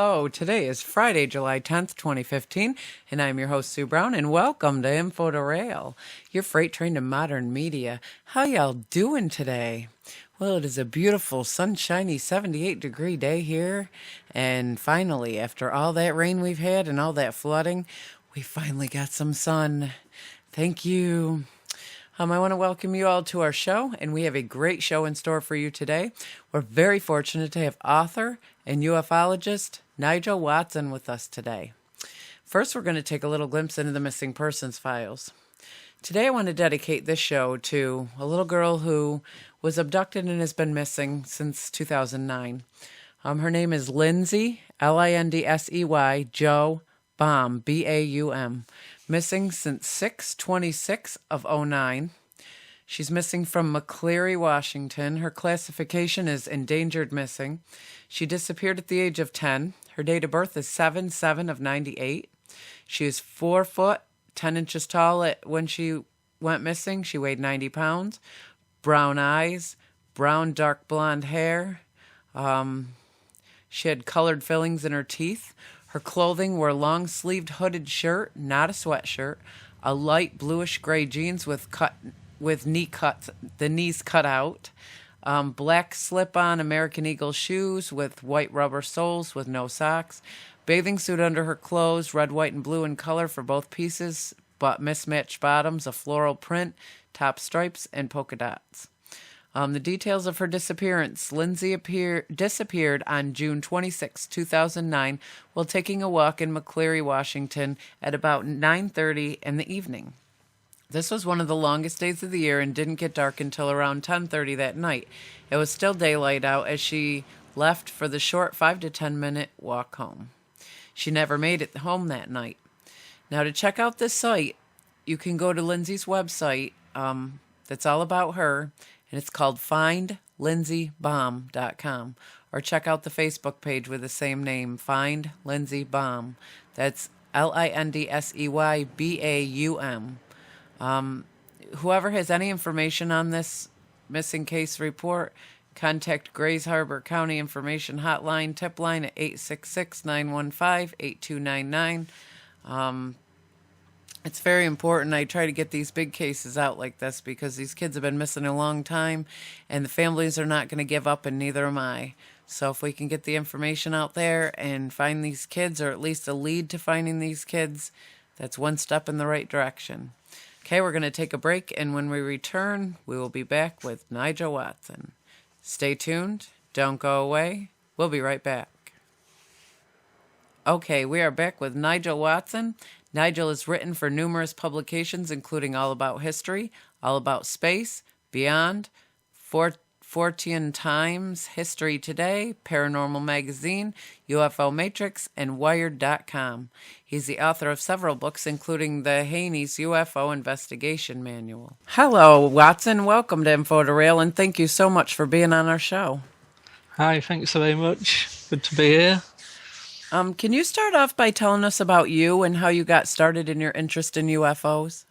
Hello, today is Friday, July 10th, 2015, and I'm your host, Sue Brown, and welcome to info2rail, your freight train to modern media. How y'all doing today? Well, it is a beautiful, sunshiny 78-degree day here, and finally, after all that rain we've had and all that flooding, we finally got some sun. Thank you. I want to welcome you all to our show, and we have a great show in store for you today. We're very fortunate to have author and ufologist Nigel Watson with us today. First, we're going to take a little glimpse into the missing persons files. Today, I want to dedicate this show to a little girl who was abducted and has been missing since 2009. Her name is Lindsay, Lindsey, Joe Baum, Baum. Missing since 6/26 of 09. She's missing from McCleary, Washington. Her classification is endangered missing. She disappeared at the age of 10. Her date of birth is 7/7 of 98. She is 4 foot, 10 inches tall when she went missing. She weighed 90 pounds. Brown eyes, brown dark blonde hair. She had colored fillings in her teeth. Her clothing wore a long-sleeved hooded shirt, not a sweatshirt, a light bluish-gray jeans with knee cuts, the knees cut out, black slip-on American Eagle shoes with white rubber soles with no socks, bathing suit under her clothes, red, white, and blue in color for both pieces, but mismatched bottoms, a floral print, top stripes, and polka dots. The details of her disappearance. Lindsay disappeared on June 26, 2009, while taking a walk in McCleary, Washington at about 9:30 in the evening. This was one of the longest days of the year and didn't get dark until around 10:30 that night. It was still daylight out as she left for the short 5 to 10 minute walk home. She never made it home that night. Now, to check out this site, you can go to Lindsay's website that's all about her, and it's called findlindseybaum.com, or check out the Facebook page with the same name, Find Lindsay Baum. That's Lindseybaum. Whoever has any information on this missing case report, contact Grays Harbor County Information Hotline, tip line at 866-915-8299. It's very important. I try to get these big cases out like this because these kids have been missing a long time, and the families are not going to give up, and neither am I. So if we can get the information out there and find these kids, or at least a lead to finding these kids, that's one step in the right direction. Okay, we're going to take a break, and when we return, we will be back with Nigel Watson. Stay tuned. Don't go away. We'll be right back. Okay, we are back with Nigel Watson. Nigel has written for numerous publications, including All About History, All About Space, Beyond, Fortean Times, History Today, Paranormal Magazine, UFO Matrix, and Wired.com. He's the author of several books, including the Haynes UFO Investigation Manual. Hello, Watson. Welcome to info2rail, and thank you so much for being on our show. Hi, thanks very much. Good to be here. Can you start off by telling us about you and how you got started in your interest in UFOs?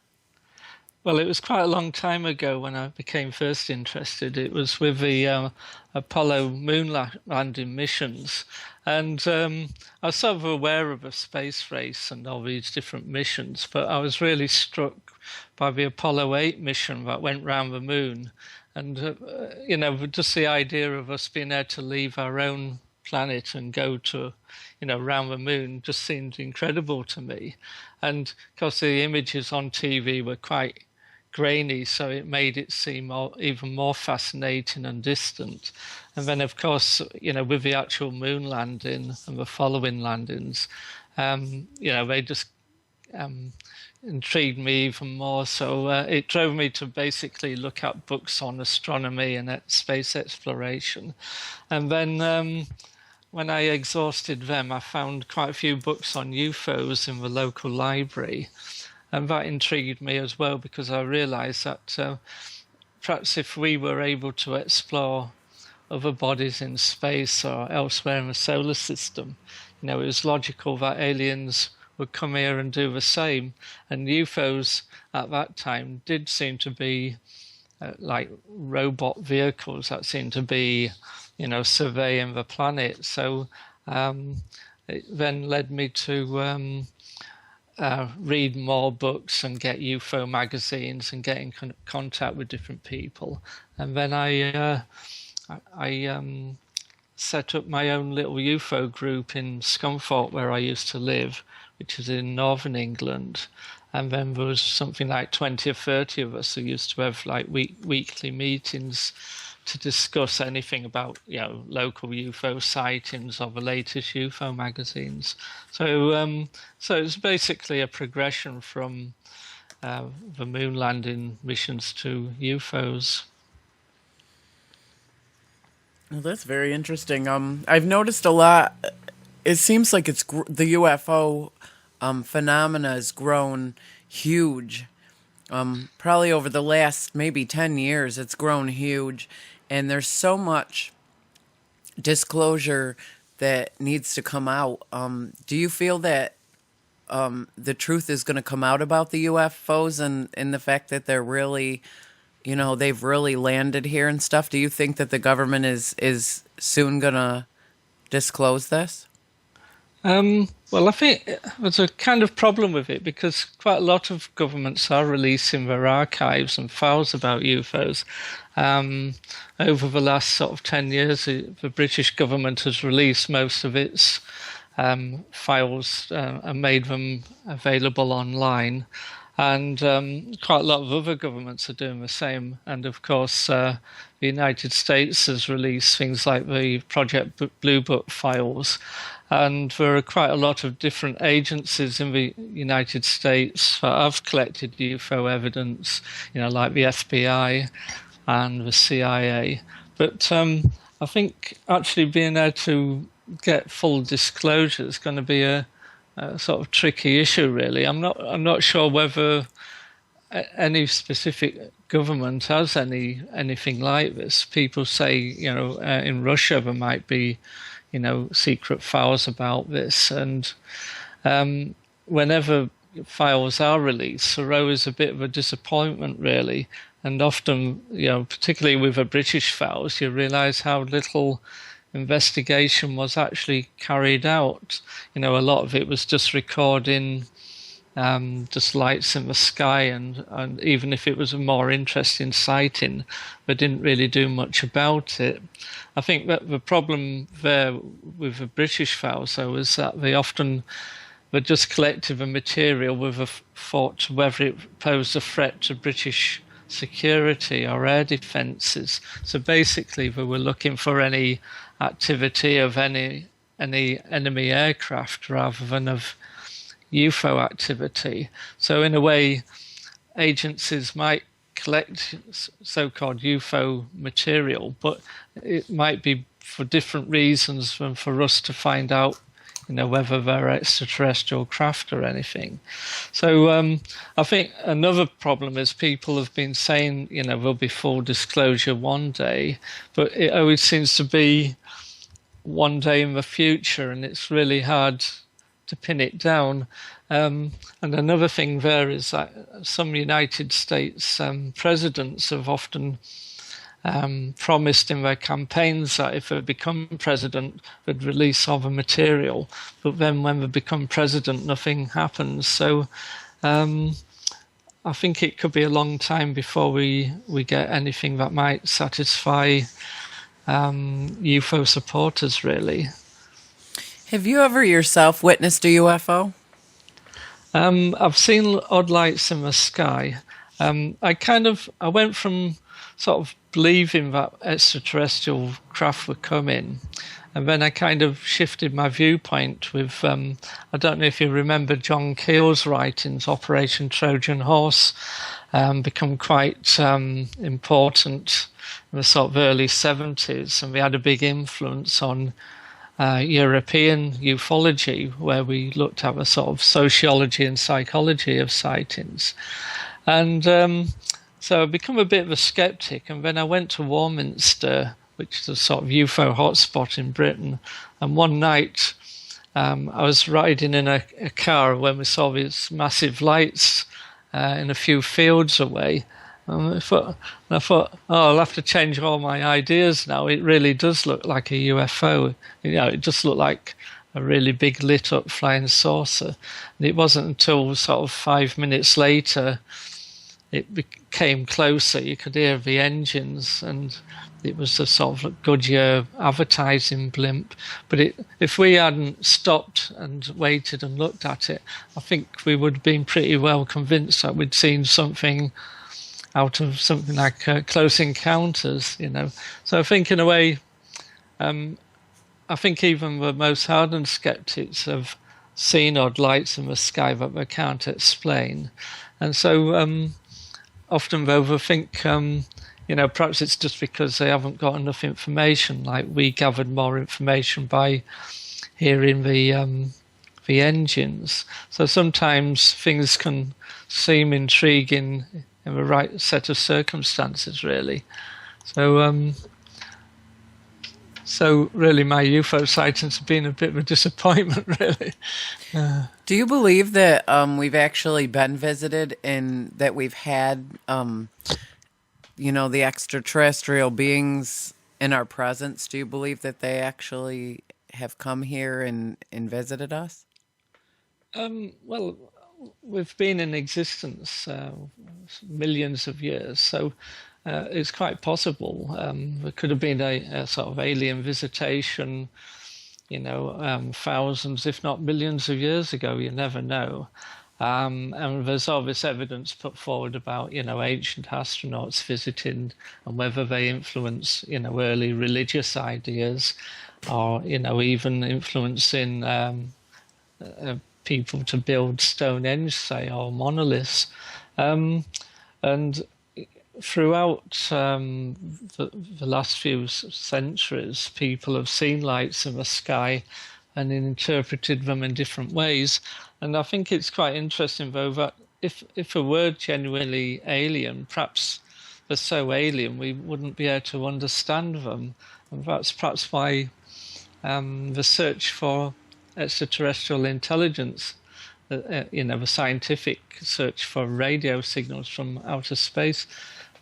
Well, it was quite a long time ago when I became first interested. It was with the Apollo moon landing missions. And I was sort of aware of a space race and all these different missions, but I was really struck by the Apollo 8 mission that went round the moon. And, just the idea of us being able to leave our own planet and go to, around the moon just seemed incredible to me. And of course the images on TV were quite grainy, so it made it seem even more fascinating and distant. And then of course, with the actual moon landing and the following landings, they just intrigued me even more. So it drove me to basically look at books on astronomy and space exploration. And then when I exhausted them, I found quite a few books on UFOs in the local library. And that intrigued me as well, because I realized that perhaps if we were able to explore other bodies in space or elsewhere in the solar system, it was logical that aliens would come here and do the same. And UFOs at that time did seem to be like robot vehicles that seemed to be, surveying the planet. So it then led me to read more books and get UFO magazines and get in contact with different people. And then I set up my own little UFO group in Scunthorpe, where I used to live, which is in northern England. And then there was something like 20 or 30 of us who used to have like weekly meetings to discuss anything about, local UFO sightings or the latest UFO magazines. So it's basically a progression from the moon landing missions to UFOs. Well, that's very interesting. I've noticed a lot. It seems like the UFO phenomena has grown huge. Probably over the last maybe 10 years, it's grown huge. And there's so much disclosure that needs to come out. Do you feel that the truth is going to come out about the UFOs and the fact that they're really, they've really landed here and stuff? Do you think that the government is soon going to disclose this? Well, I think there's a kind of problem with it because quite a lot of governments are releasing their archives and files about UFOs. Over the last sort of 10 years, the British government has released most of its files and made them available online. And quite a lot of other governments are doing the same. And of course, the United States has released things like the Project Blue Book files. And there are quite a lot of different agencies in the United States that have collected UFO evidence, like the FBI and the CIA. But I think actually being able to get full disclosure is going to be a sort of tricky issue, really. I'm not sure whether any specific government has anything like this. People say, in Russia there might be, secret files about this, and whenever files are released, there always a bit of a disappointment, really. And often, particularly with the British files, you realise how little investigation was actually carried out. A lot of it was just recording just lights in the sky, and even if it was a more interesting sighting, they didn't really do much about it. I think that the problem there with the British files, though, is that they just collected the material with a thought to whether it posed a threat to British security or air defences. So basically, they were looking for any activity of any enemy aircraft rather than of UFO activity. So in a way, agencies might collect so-called UFO material, but it might be for different reasons than for us to find out, whether they're extraterrestrial craft or anything. So I think another problem is people have been saying, there'll be full disclosure one day, but it always seems to be one day in the future, and it's really hard to pin it down. And another thing there is that some United States presidents have often promised in their campaigns that if they become president, they'd release all the material. But then when they become president, nothing happens. So I think it could be a long time before we get anything that might satisfy UFO supporters, really. Have you ever yourself witnessed a UFO? I've seen odd lights in the sky. I went from sort of believing that extraterrestrial craft were coming, and then I kind of shifted my viewpoint with, I don't know if you remember John Keel's writings, Operation Trojan Horse, become quite important in the sort of early 70s, and we had a big influence on European ufology, where we looked at the sort of sociology and psychology of sightings. And so I've become a bit of a skeptic, and then I went to Warminster, which is a sort of UFO hotspot in Britain, and one night I was riding in a car when we saw these massive lights in a few fields away. And I thought, oh, I'll have to change all my ideas now. It really does look like a UFO. It just looked like a really big lit up flying saucer. And it wasn't until sort of 5 minutes later it became closer. You could hear the engines, and it was a sort of Goodyear advertising blimp. But if we hadn't stopped and waited and looked at it, I think we would have been pretty well convinced that we'd seen something out of something like Close Encounters, you know. So I think in a way, I think even the most hardened skeptics have seen odd lights in the sky that they can't explain. And so often they overthink, you know, perhaps it's just because they haven't got enough information. Like we gathered more information by hearing the engines. So sometimes things can seem intriguing in the right set of circumstances, really. So really my UFO sightings have been a bit of a disappointment, really. Do you believe that we've actually been visited and that we've had, you know, the extraterrestrial beings in our presence? Do you believe that they actually have come here and visited us? Well, we've been in existence millions of years, so it's quite possible. There could have been a sort of alien visitation, you know, thousands, if not millions of years ago. You never know. And there's all this evidence put forward about, you know, ancient astronauts visiting and whether they influence, you know, early religious ideas, or, you know, even influencing people to build Stonehenge, say, or monoliths. And throughout the last few centuries, people have seen lights in the sky and interpreted them in different ways. And I think it's quite interesting, though, that if it were genuinely alien, perhaps they're so alien we wouldn't be able to understand them. And that's perhaps why the search for extraterrestrial intelligence, you know, the scientific search for radio signals from outer space,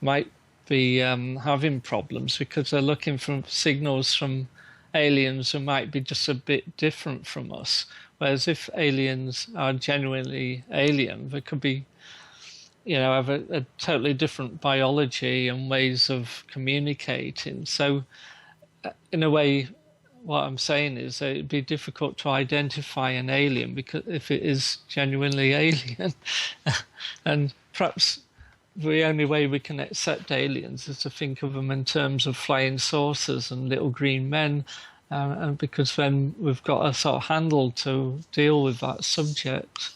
might be having problems, because they're looking for signals from aliens who might be just a bit different from us. Whereas if aliens are genuinely alien, they could be, you know, have a totally different biology and ways of communicating. So in a way, what I'm saying is that it'd be difficult to identify an alien because if it is genuinely alien. And perhaps the only way we can accept aliens is to think of them in terms of flying saucers and little green men, and because then we've got a sort of handle to deal with that subject.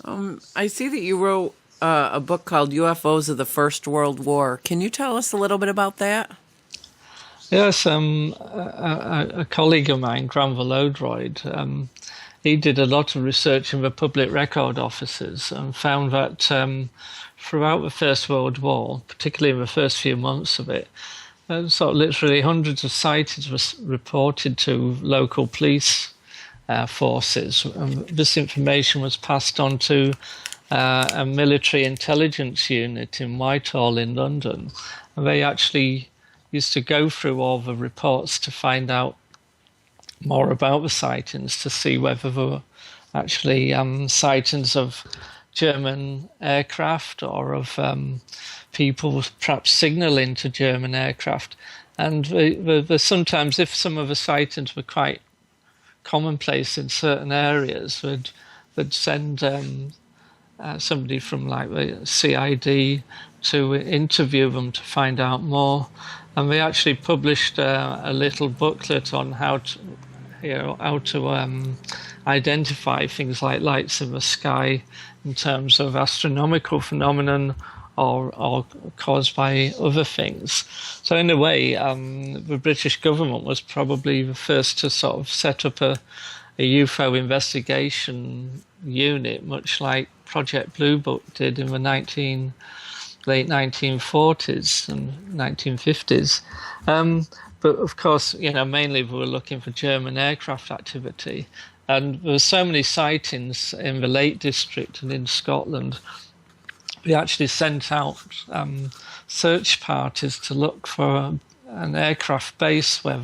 I see that you wrote a book called UFOs of the First World War. Can you tell us a little bit about that? Yes, a colleague of mine, Graham Volodroyd, he did a lot of research in the public record offices and found that throughout the First World War, particularly in the first few months of it, sort of literally hundreds of sightings were reported to local police forces. This information was passed on to a military intelligence unit in Whitehall in London, and they actually used to go through all the reports to find out more about the sightings, to see whether there were actually sightings of German aircraft or of people perhaps signalling to German aircraft. And sometimes, if some of the sightings were quite commonplace in certain areas, they'd send somebody from like the CID to interview them to find out more. And they actually published a little booklet on how to identify things like lights in the sky in terms of astronomical phenomenon or caused by other things. So in a way, the British government was probably the first to sort of set up a UFO investigation unit, much like Project Blue Book did in the late 1940s and 1950s. But of course, you know, mainly we were looking for German aircraft activity. And there were so many sightings in the Lake District and in Scotland. We actually sent out search parties to look for an aircraft base where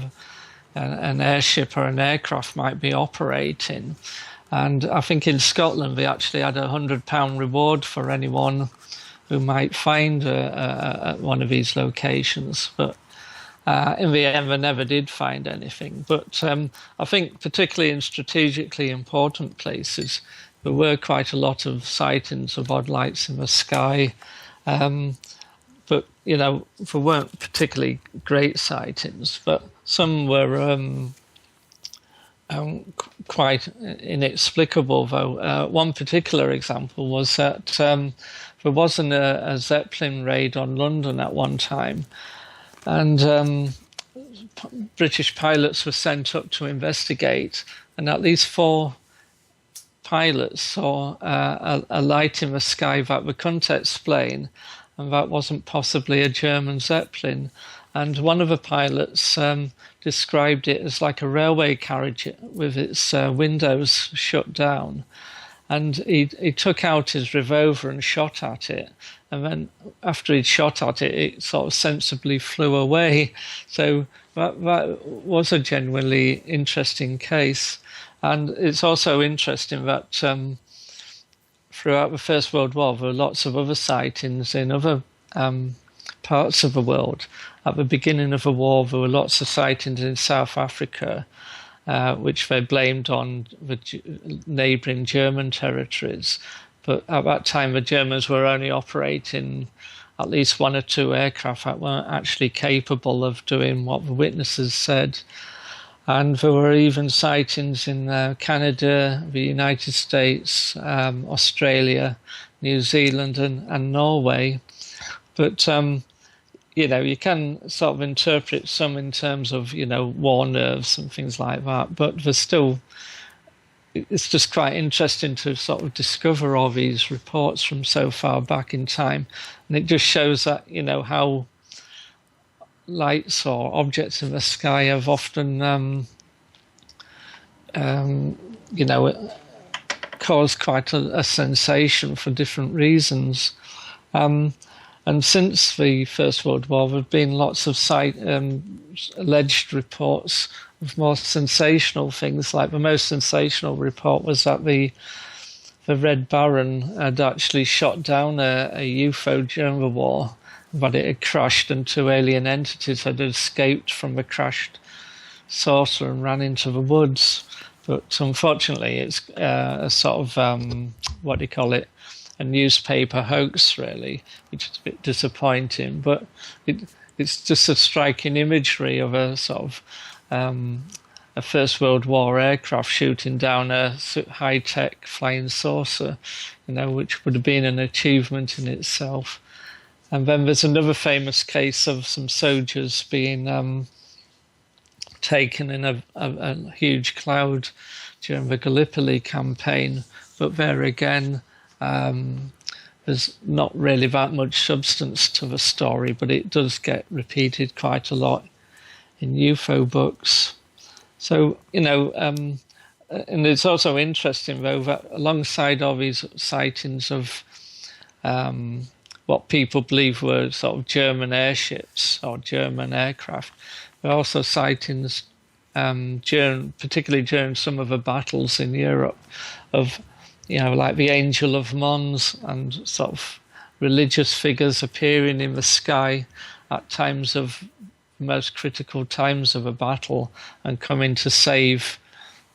an airship or an aircraft might be operating. And I think in Scotland they actually had £100 reward for anyone who might find one of these locations. But in the end, they never did find anything. But I think particularly in strategically important places, there were quite a lot of sightings of odd lights in the sky. But, there weren't particularly great sightings, but some were quite inexplicable, though. One particular example was that there wasn't a Zeppelin raid on London at one time, and British pilots were sent up to investigate, and at least 4 pilots saw a light in the sky that they couldn't explain, and that wasn't possibly a German Zeppelin. And one of the pilots described it as like a railway carriage with its windows shut down. And he took out his revolver and shot at it. And then after he'd shot at it, it sort of sensibly flew away. So that was a genuinely interesting case. And it's also interesting that throughout the First World War, there were lots of other sightings in other parts of the world. At the beginning of the war, there were lots of sightings in South Africa, which they blamed on the neighbouring German territories. But at that time, the Germans were only operating at least 1 or 2 aircraft that weren't actually capable of doing what the witnesses said. And there were even sightings in Canada, the United States, Australia, New Zealand and Norway. But, you can sort of interpret some in terms of, war nerves and things like that. But there's still, it's just quite interesting to sort of discover all these reports from so far back in time. And it just shows that, how lights or objects in the sky have often, caused quite a sensation for different reasons. And since the First World War, there have been lots of alleged reports of more sensational things. Like the most sensational report was that the Red Baron had actually shot down a UFO during the war, but it had crashed and 2 alien entities had escaped from the crashed saucer and ran into the woods. But unfortunately, it's a sort of, a newspaper hoax, really, which is a bit disappointing. But it's just a striking imagery of a sort of a First World War aircraft shooting down a high-tech flying saucer, which would have been an achievement in itself. And then there's another famous case of some soldiers being taken in a huge cloud during the Gallipoli campaign. But there again, there's not really that much substance to the story, but it does get repeated quite a lot in UFO books. So, and it's also interesting, though, that alongside all these sightings of what people believe were sort of German airships or German aircraft, there are also sightings, particularly during some of the battles in Europe, of like the Angel of Mons and sort of religious figures appearing in the sky at times of most critical times of a battle and coming to save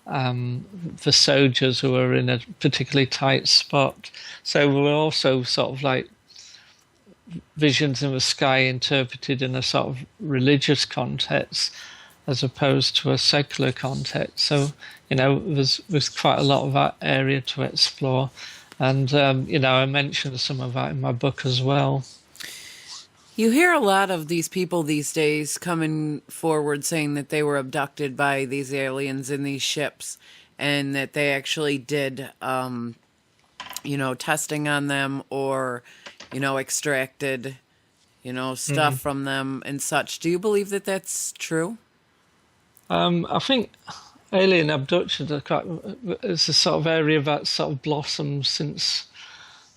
the soldiers who are in a particularly tight spot. So we're also sort of like visions in the sky interpreted in a sort of religious context as opposed to a secular context. So, there's quite a lot of that area to explore. And, I mentioned some of that in my book as well. You hear a lot of these people these days coming forward saying that they were abducted by these aliens in these ships and that they actually did, testing on them or, extracted, stuff from them and such. Do you believe that that's true? I think alien abductions is a sort of area that sort of blossomed since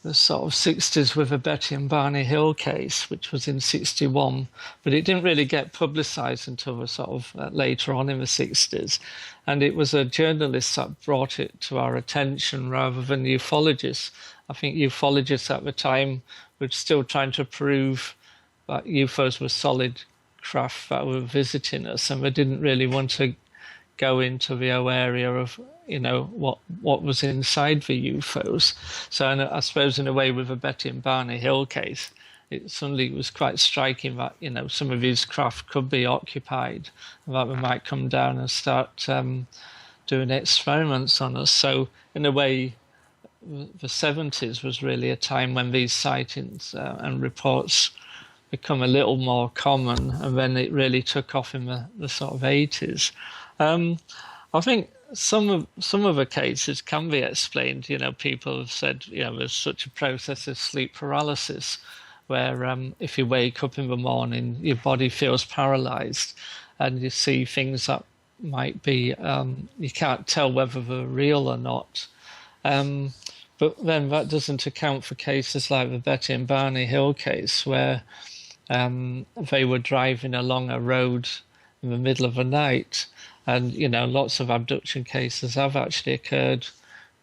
the sort of 60s with the Betty and Barney Hill case, which was in 61, but it didn't really get publicised until the sort of later on in the 60s. And it was a journalist that brought it to our attention rather than ufologists. I think ufologists at the time were still trying to prove that UFOs were solid craft that were visiting us, and they didn't really want to go into the whole area of what was inside the UFOs. So I suppose in a way with the Betty and Barney Hill case, it suddenly was quite striking that some of these craft could be occupied, and that we might come down and start doing experiments on us. So in a way, the 70s was really a time when these sightings and reports become a little more common, and then it really took off in the sort of 80s. I think some of the cases can be explained. People have said, there's such a process of sleep paralysis, where if you wake up in the morning, your body feels paralyzed, and you see things that might be you can't tell whether they're real or not. But then that doesn't account for cases like the Betty and Barney Hill case, where they were driving along a road in the middle of the night. And, lots of abduction cases have actually occurred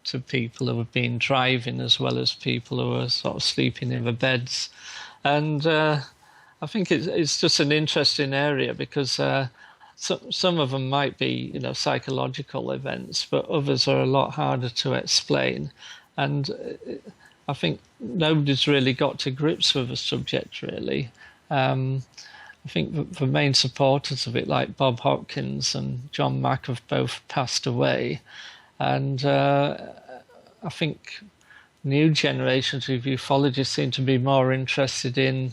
to people who have been driving as well as people who are sort of sleeping in the beds. And I think it's just an interesting area because some of them might be, psychological events, but others are a lot harder to explain. And I think nobody's really got to grips with the subject, really. I think the main supporters of it, like Bob Hopkins and John Mack, have both passed away. And I think new generations of ufologists seem to be more interested in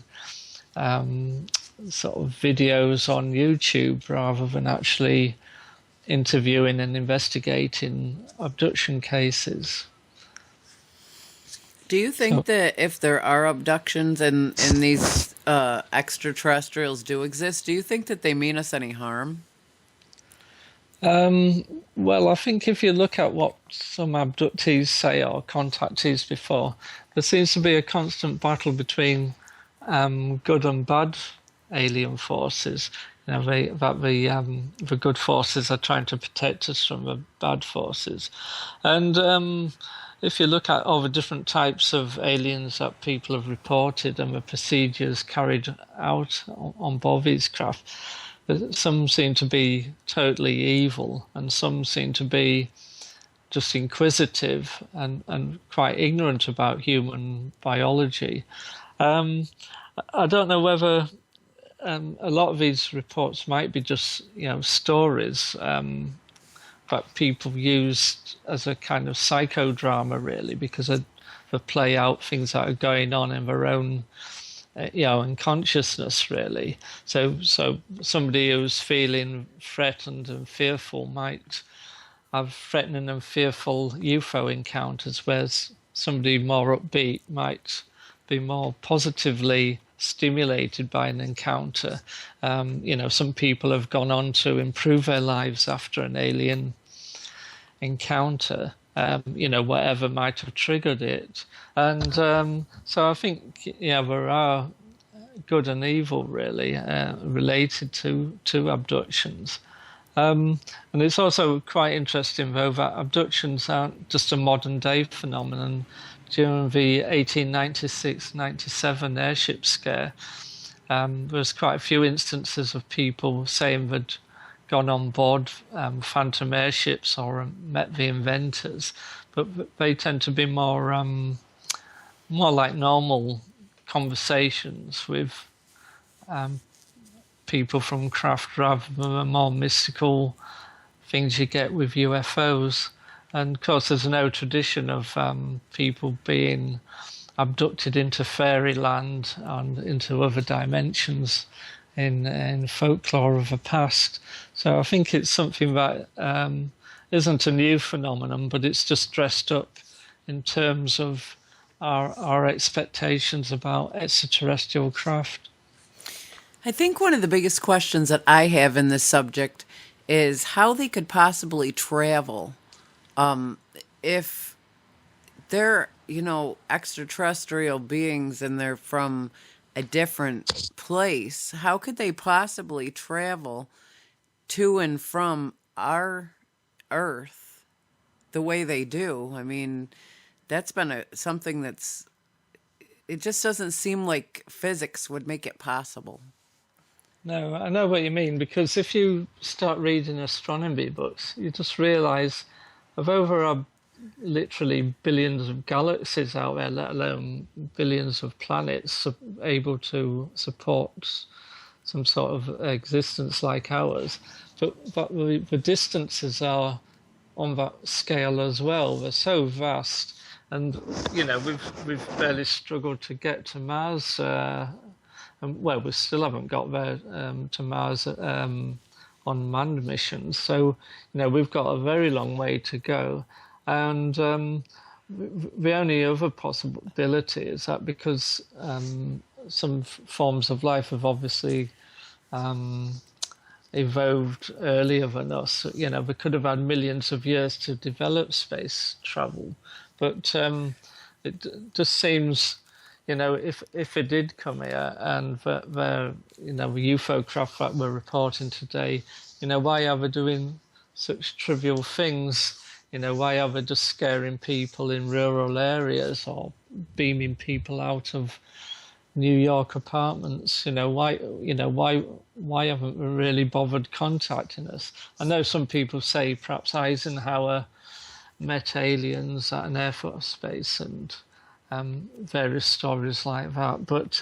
sort of videos on YouTube rather than actually interviewing and investigating abduction cases. Do you think that if there are abductions and these extraterrestrials do exist, do you think that they mean us any harm? Well, I think if you look at what some abductees say or contactees before, there seems to be a constant battle between good and bad alien forces. The good forces are trying to protect us from the bad forces. And if you look at all the different types of aliens that people have reported and the procedures carried out on board these craft, some seem to be totally evil and some seem to be just inquisitive and quite ignorant about human biology. I don't know whether a lot of these reports might be just stories that people use as a kind of psychodrama, really, because they play out things that are going on in their own in consciousness, really. So somebody who's feeling threatened and fearful might have threatening and fearful UFO encounters, whereas somebody more upbeat might be more positively stimulated by an encounter. Some people have gone on to improve their lives after an alien encounter, whatever might have triggered it. And so I think, there are good and evil, really, related to abductions. And it's also quite interesting, though, that abductions aren't just a modern day phenomenon. During the 1896-97 airship scare, there was quite a few instances of people saying they'd gone on board phantom airships or met the inventors, but they tend to be more like normal conversations with people from craft rather than the more mystical things you get with UFOs. And of course, there's no tradition of people being abducted into fairyland and into other dimensions in folklore of the past. So I think it's something that isn't a new phenomenon, but it's just dressed up in terms of our expectations about extraterrestrial craft. I think one of the biggest questions that I have in this subject is how they could possibly travel if they're extraterrestrial beings and they're from a different place, how could they possibly travel to and from our Earth the way they do? I mean, that's been something that's, it just doesn't seem like physics would make it possible. No, I know what you mean, because if you start reading astronomy books, you just realize of over a literally billions of galaxies out there, let alone billions of planets able to support some sort of existence like ours. But the distances are on that scale as well. They're so vast, and we've barely struggled to get to Mars. And well, we still haven't got there to Mars on manned missions. So we've got a very long way to go. And the only other possibility is that because some forms of life have obviously evolved earlier than us, they could have had millions of years to develop space travel. But it just seems, if it did come here and the UFO craft that we're reporting today, why are they doing such trivial things? Why are they just scaring people in rural areas or beaming people out of New York apartments? Why haven't they really bothered contacting us? I know some people say perhaps Eisenhower met aliens at an Air Force base and various stories like that. But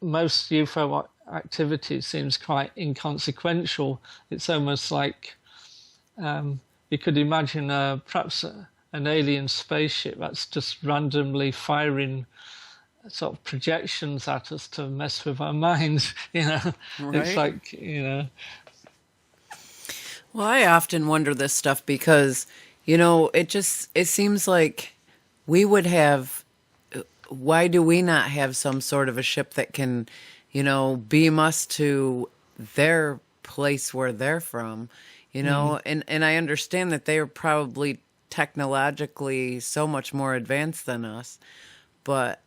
most UFO activity seems quite inconsequential. It's almost like you could imagine perhaps an alien spaceship that's just randomly firing sort of projections at us to mess with our minds. Right? It's like, Well, I often wonder this stuff because, it seems like we would have, why do we not have some sort of a ship that can, beam us to their place where they're from, and I understand that they're probably technologically so much more advanced than us, but,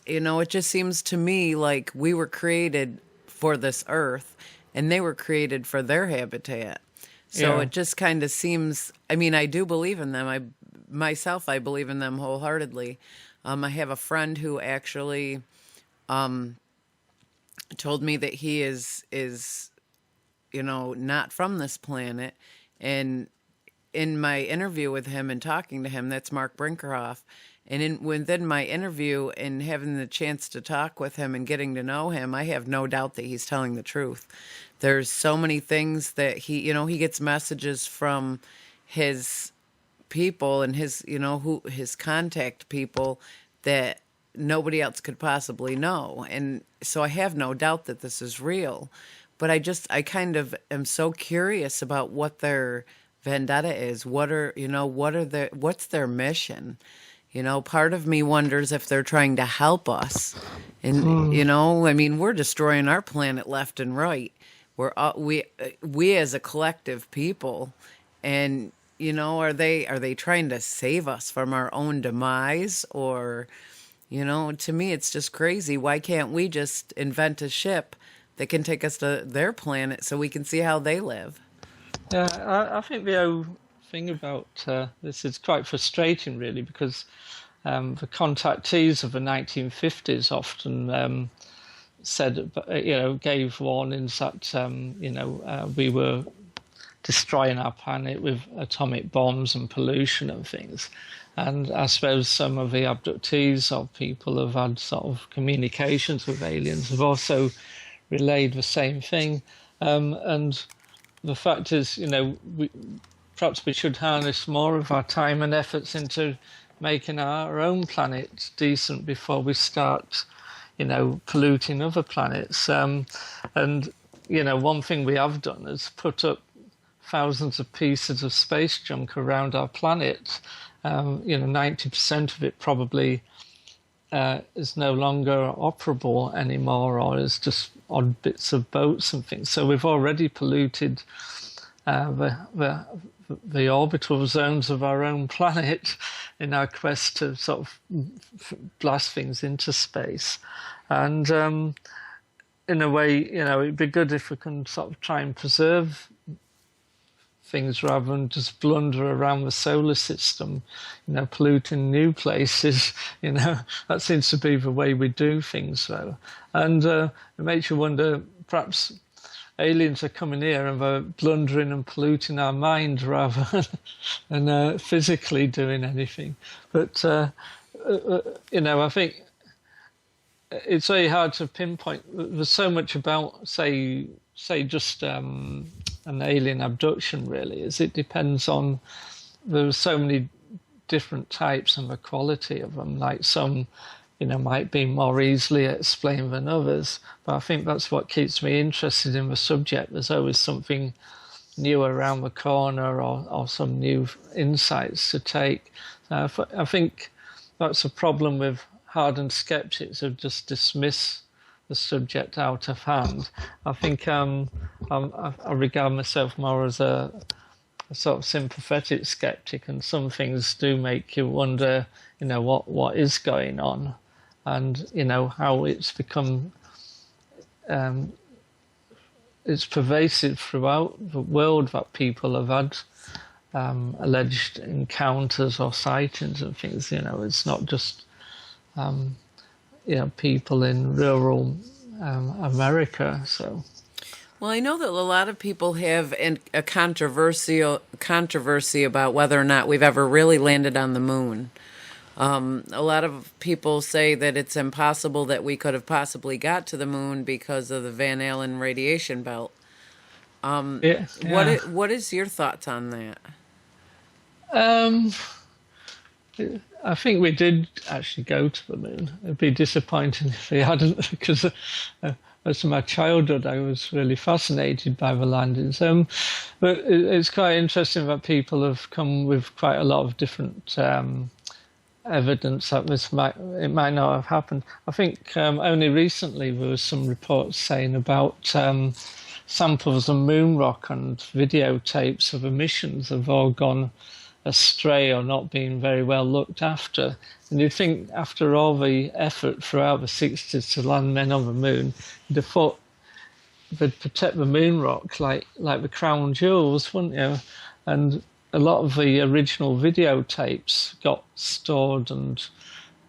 it just seems to me like we were created for this earth and they were created for their habitat. So Yeah. it just kind of seems, I do believe in them. I believe in them wholeheartedly. I have a friend who actually told me that he is not from this planet. And in my interview with him and talking to him, that's Mark Brinkerhoff. And within my interview and having the chance to talk with him and getting to know him, I have no doubt that he's telling the truth. There's so many things that he gets messages from his people and his, his contact people that nobody else could possibly know. And so I have no doubt that this is real. But I kind of am so curious about what their vendetta is. What's their mission? Part of me wonders if they're trying to help us. And, we're destroying our planet left and right. We as a collective people, and, are they trying to save us from our own demise? Or, to me, it's just crazy. Why can't we just invent a ship that can take us to their planet so we can see how they live? Yeah, I think the whole thing about this is quite frustrating, really, because the contactees of the 1950s often said, gave warnings that, we were destroying our planet with atomic bombs and pollution and things. And I suppose some of the abductees or people who have had sort of communications with aliens have also relayed the same thing. And the fact is, perhaps we should harness more of our time and efforts into making our own planet decent before we start, polluting other planets. And, one thing we have done is put up thousands of pieces of space junk around our planet. 90% of it probably is no longer operable anymore, or is just odd bits of boats and things. So we've already polluted the the orbital zones of our own planet in our quest to sort of blast things into space. And in a way, it'd be good if we can sort of try and preserve things rather than just blunder around the solar system, polluting new places. That seems to be the way we do things, though. And it makes you wonder, perhaps aliens are coming here and they're blundering and polluting our mind rather than physically doing anything. But, I think it's very hard to pinpoint. There's so much about, say just an alien abduction, really, as it depends on, there's so many different types and the quality of them. Like some, might be more easily explained than others. But I think that's what keeps me interested in the subject. There's always something new around the corner or some new insights to take. I think that's a problem with hardened skeptics who just dismiss the subject out of hand. I think I regard myself more as a sort of sympathetic skeptic, and some things do make you wonder, what is going on, and how it's become it's pervasive throughout the world that people have had alleged encounters or sightings and things. It's not just people in rural America. So, well, I know that a lot of people have a controversy about whether or not we've ever really landed on the moon. A lot of people say that it's impossible that we could have possibly got to the moon because of the Van Allen radiation belt. What is your thoughts on that? I think we did actually go to the moon. It'd be disappointing if we hadn't, because most of my childhood I was really fascinated by the landings. But it's quite interesting that people have come with quite a lot of different evidence that it might not have happened. I think only recently there was some reports saying about samples of moon rock and videotapes of emissions have all gone astray or not being very well looked after. And you'd think after all the effort throughout the 60s to land men on the moon, you'd have thought they'd protect the moon rock like the crown jewels, wouldn't you? And a lot of the original videotapes got stored and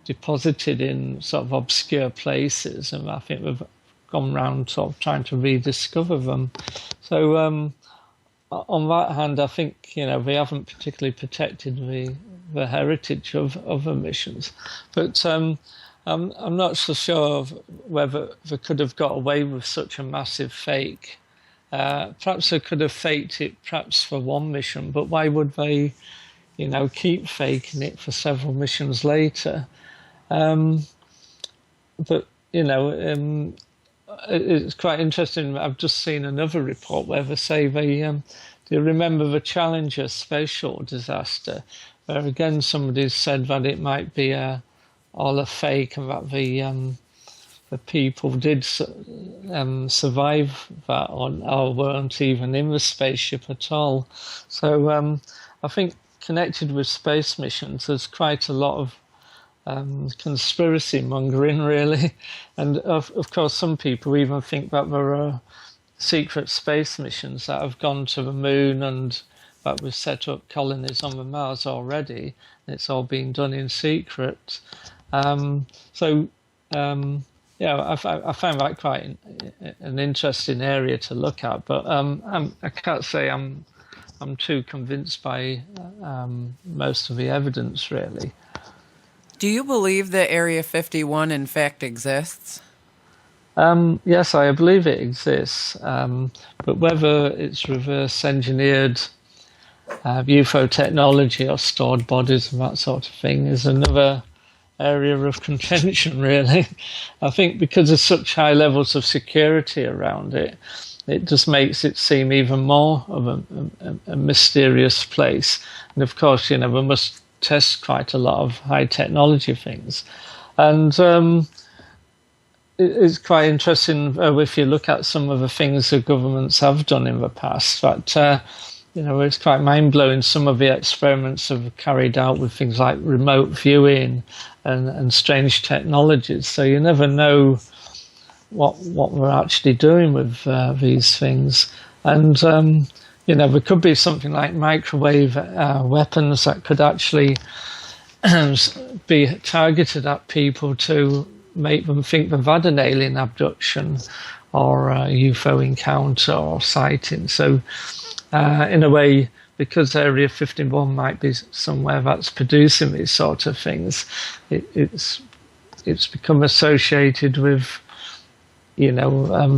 deposited in sort of obscure places, and I think we've gone round sort of trying to rediscover them. So on that hand, I think we haven't particularly protected the heritage of emissions. But I'm not so sure of whether they could have got away with such a massive fake. Perhaps they could have faked it perhaps for one mission, but why would they, keep faking it for several missions later? But, it's quite interesting. I've just seen another report where they say do you remember the Challenger space shuttle disaster, where again somebody said that it might be all a fake and that the people did survive that or weren't even in the spaceship at all. So I think connected with space missions, there's quite a lot of conspiracy mongering, really. And of course, some people even think that there are secret space missions that have gone to the moon and that we've set up colonies on the Mars already. It's all been done in secret. I find that quite an interesting area to look at, but I can't say I'm too convinced by most of the evidence, really. Do you believe that Area 51 in fact exists? Yes, I believe it exists, but whether it's reverse engineered UFO technology or stored bodies and that sort of thing is another area of contention, really. I think because there's such high levels of security around it, it just makes it seem even more of a mysterious place. And of course, we must test quite a lot of high technology things. And it's quite interesting if you look at some of the things the governments have done in the past, that it's quite mind-blowing. Some of the experiments have carried out with things like remote viewing and strange technologies. So you never know what we're actually doing with these things. And, there could be something like microwave weapons that could actually be targeted at people to make them think they've had an alien abduction or a UFO encounter or sighting. So in a way, because Area 51 might be somewhere that's producing these sort of things, it's become associated with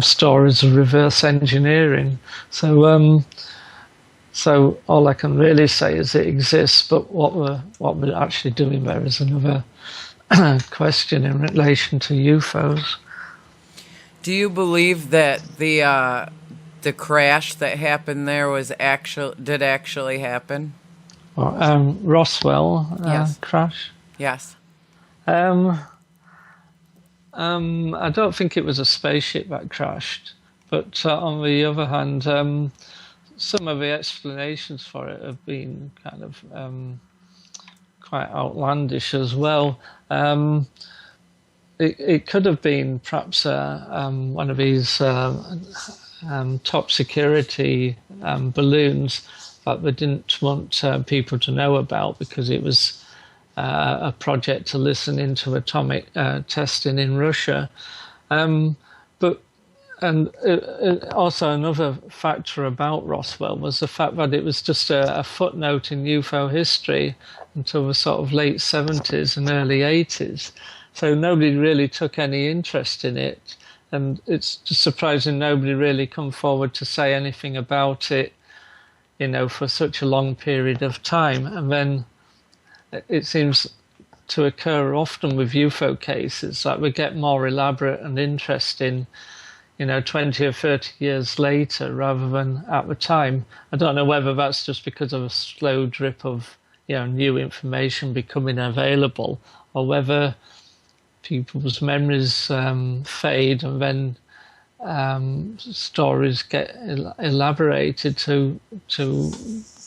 stories of reverse engineering. So all I can really say is it exists, but what we're actually doing there is another question in relation to UFOs. Do you believe that the crash that happened there did actually happen? Roswell Yes. crash? Yes. I don't think it was a spaceship that crashed, but on the other hand, some of the explanations for it have been kind of quite outlandish as well. It could have been perhaps one of these top security balloons that they didn't want people to know about because it was a project to listen into atomic testing in Russia. Also another factor about Roswell was the fact that it was just a footnote in UFO history until the sort of late 70s and early 80s. So nobody really took any interest in it. And it's just surprising nobody really come forward to say anything about it, for such a long period of time. And then it seems to occur often with UFO cases, that we get more elaborate and interesting 20 or 30 years later rather than at the time. I don't know whether that's just because of a slow drip of new information becoming available, or whether people's memories fade and then stories get elaborated to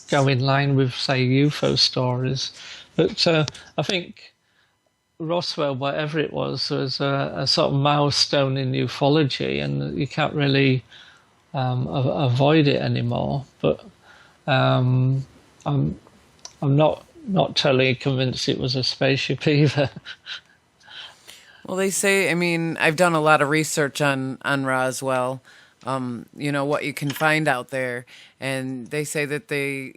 go in line with, say, UFO stories. But I think Roswell, whatever it was a sort of milestone in ufology, and you can't really avoid it anymore. But I'm not totally convinced it was a spaceship either. Well, they say, I've done a lot of research on Roswell, what you can find out there. And they say that they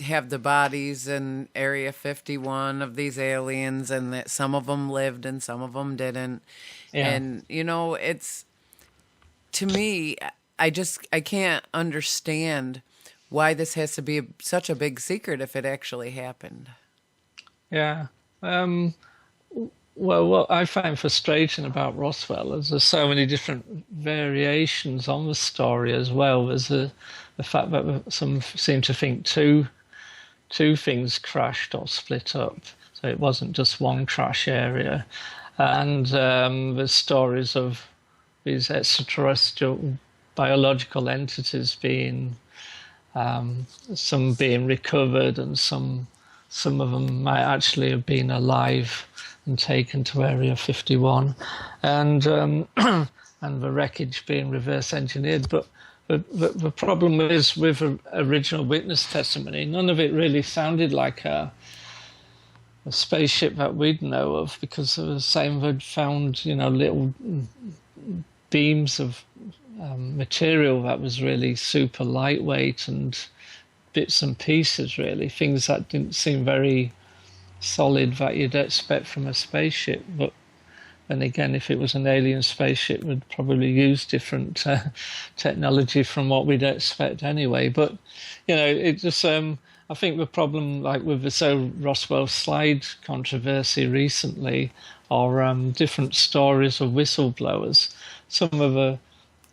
have the bodies in Area 51 of these aliens, and that some of them lived and some of them didn't. Yeah. And, it's, to me, I can't understand why this has to be such a big secret if it actually happened. Yeah. Well, what I find frustrating about Roswell is there's so many different variations on the story as well. There's the fact that some seem to think two things crashed or split up, so it wasn't just one crash area. And there's stories of these extraterrestrial biological entities being some being recovered, and some of them might actually have been alive and taken to Area 51, and and the wreckage being reverse engineered. But the problem is with original witness testimony, none of it really sounded like a spaceship that we'd know of, because they were saying they'd found little beams of material that was really super lightweight and bits and pieces, really things that didn't seem very solid that you'd expect from a spaceship. But then again, if it was an alien spaceship, we'd probably use different technology from what we'd expect anyway. But it just I think the problem, like with the Roswell slide controversy recently, or different stories of whistleblowers, some of the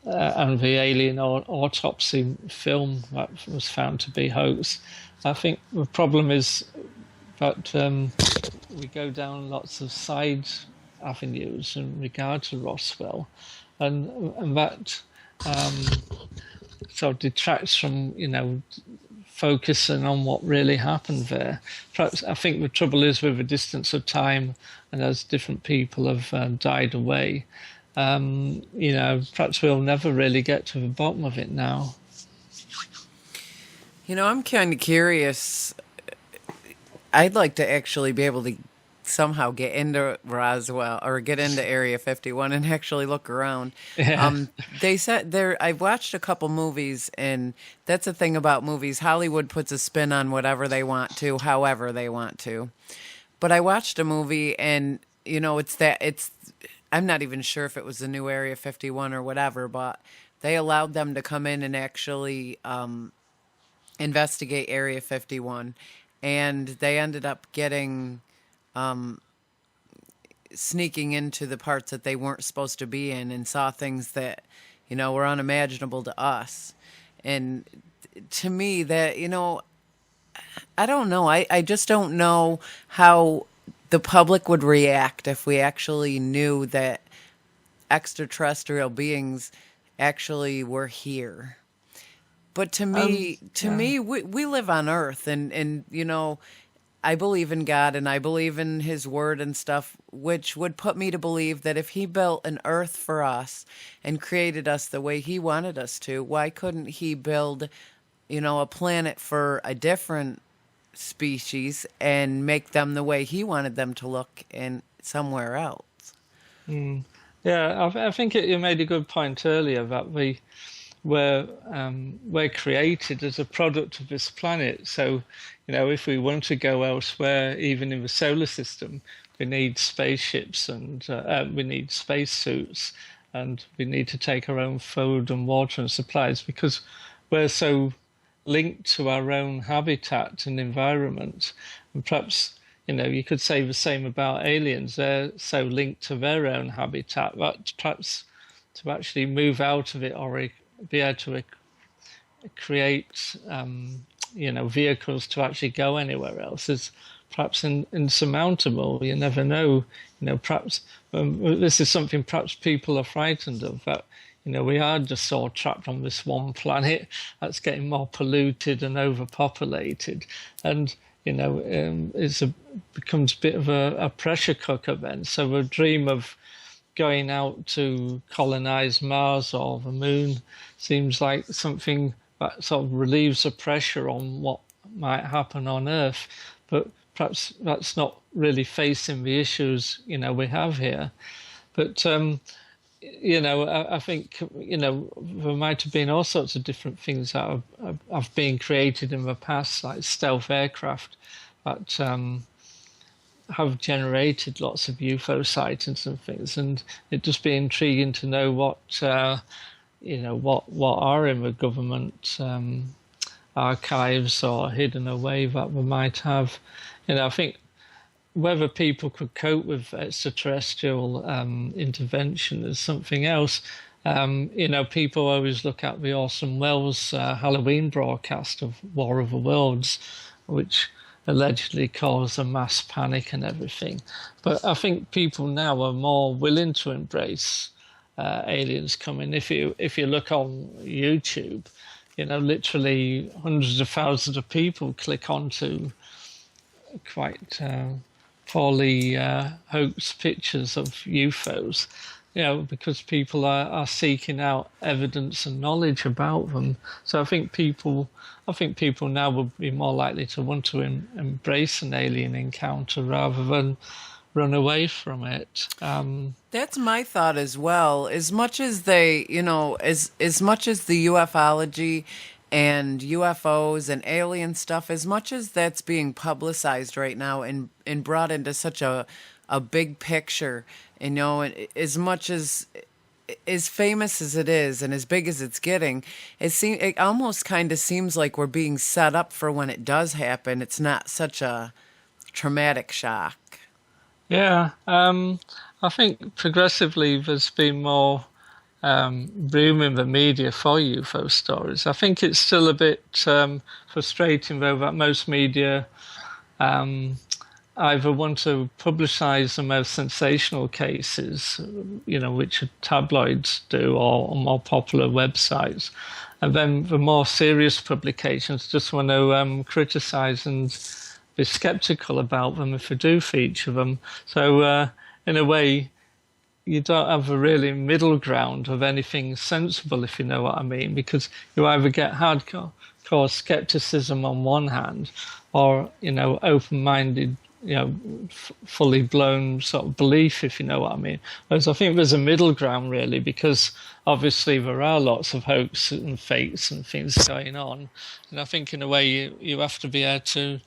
and the alien autopsy film that was found to be hoax. I think the problem is that we go down lots of side avenues in regard to Roswell, and that sort of detracts from, focusing on what really happened there. Perhaps I think the trouble is with the distance of time, and as different people have died away, perhaps we'll never really get to the bottom of it now. I'm kind of curious. I'd like to actually be able to somehow get into Roswell or get into Area 51 and actually look around. Yeah. They said there. I've watched a couple movies, and that's the thing about movies. Hollywood puts a spin on whatever they want to, however they want to. But I watched a movie, and it's. I'm not even sure if it was the new Area 51 or whatever, but they allowed them to come in and actually investigate Area 51, and they ended up getting sneaking into the parts that they weren't supposed to be in and saw things that were unimaginable to us. And to me, that I don't know. I just don't know how the public would react if we actually knew that extraterrestrial beings actually were here. But to me, we live on Earth, and I believe in God and I believe in His Word and stuff, which would put me to believe that if He built an Earth for us and created us the way He wanted us to, why couldn't He build, a planet for a different species and make them the way He wanted them to look in somewhere else? Mm. Yeah, I think you made a good point earlier that we're created as a product of this planet. So, if we want to go elsewhere, even in the solar system, we need spaceships and we need spacesuits, and we need to take our own food and water and supplies because we're so linked to our own habitat and environment. And perhaps, you could say the same about aliens. They're so linked to their own habitat that perhaps to actually move out of it or be able to create, vehicles to actually go anywhere else is perhaps insurmountable. You never know. Perhaps this is something perhaps people are frightened of, that, we are just sort of trapped on this one planet that's getting more polluted and overpopulated. And, becomes a bit of a pressure cooker then. So the dream of going out to colonize Mars or the moon seems like something that sort of relieves the pressure on what might happen on Earth, but perhaps that's not really facing the issues we have here. But I think there might have been all sorts of different things that have been created in the past, like stealth aircraft that have generated lots of UFO sightings and things, and it'd just be intriguing to know what are in the government archives or hidden away that we might have. I think whether people could cope with extraterrestrial intervention is something else. People always look at the Orson Welles Halloween broadcast of War of the Worlds, which allegedly caused a mass panic and everything. But I think people now are more willing to embrace aliens coming. If you look on YouTube, literally hundreds of thousands of people click onto quite poorly hoaxed pictures of UFOs, because people are seeking out evidence and knowledge about them. So I think people now would be more likely to want to embrace an alien encounter rather than run away from it. That's my thought as well. As much as they, as much as the ufology and UFOs and alien stuff, as much as that's being publicized right now and brought into such a big picture, as much as famous as it is and as big as it's getting, it almost kind of seems like we're being set up for when it does happen. It's not such a traumatic shock. Yeah, I think progressively there's been more room in the media for UFO stories. I think it's still a bit frustrating, though, that most media either want to publicize the most sensational cases, which tabloids do, or more popular websites. And then the more serious publications just want to criticize and be skeptical about them if they do feature them. So, in a way, you don't have a really middle ground of anything sensible, if you know what I mean, because you either get hardcore skepticism on one hand, or open-minded, fully blown sort of belief, if you know what I mean. Whereas I think there's a middle ground really, because obviously there are lots of hoax and fakes and things going on, and I think in a way you have to be able to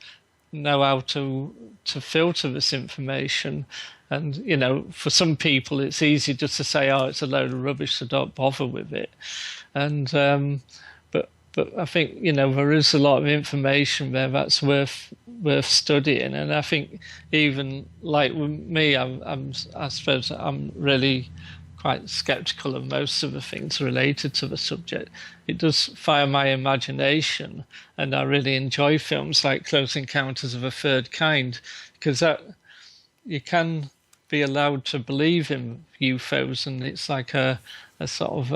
know how to filter this information. And for some people it's easy just to say, oh, it's a load of rubbish, so don't bother with it. And but I think there is a lot of information there that's worth studying. And I think even like with me, I suppose I'm really quite skeptical of most of the things related to the subject. It does fire my imagination, and I really enjoy films like Close Encounters of a Third Kind, because that you can be allowed to believe in UFOs, and it's like a sort of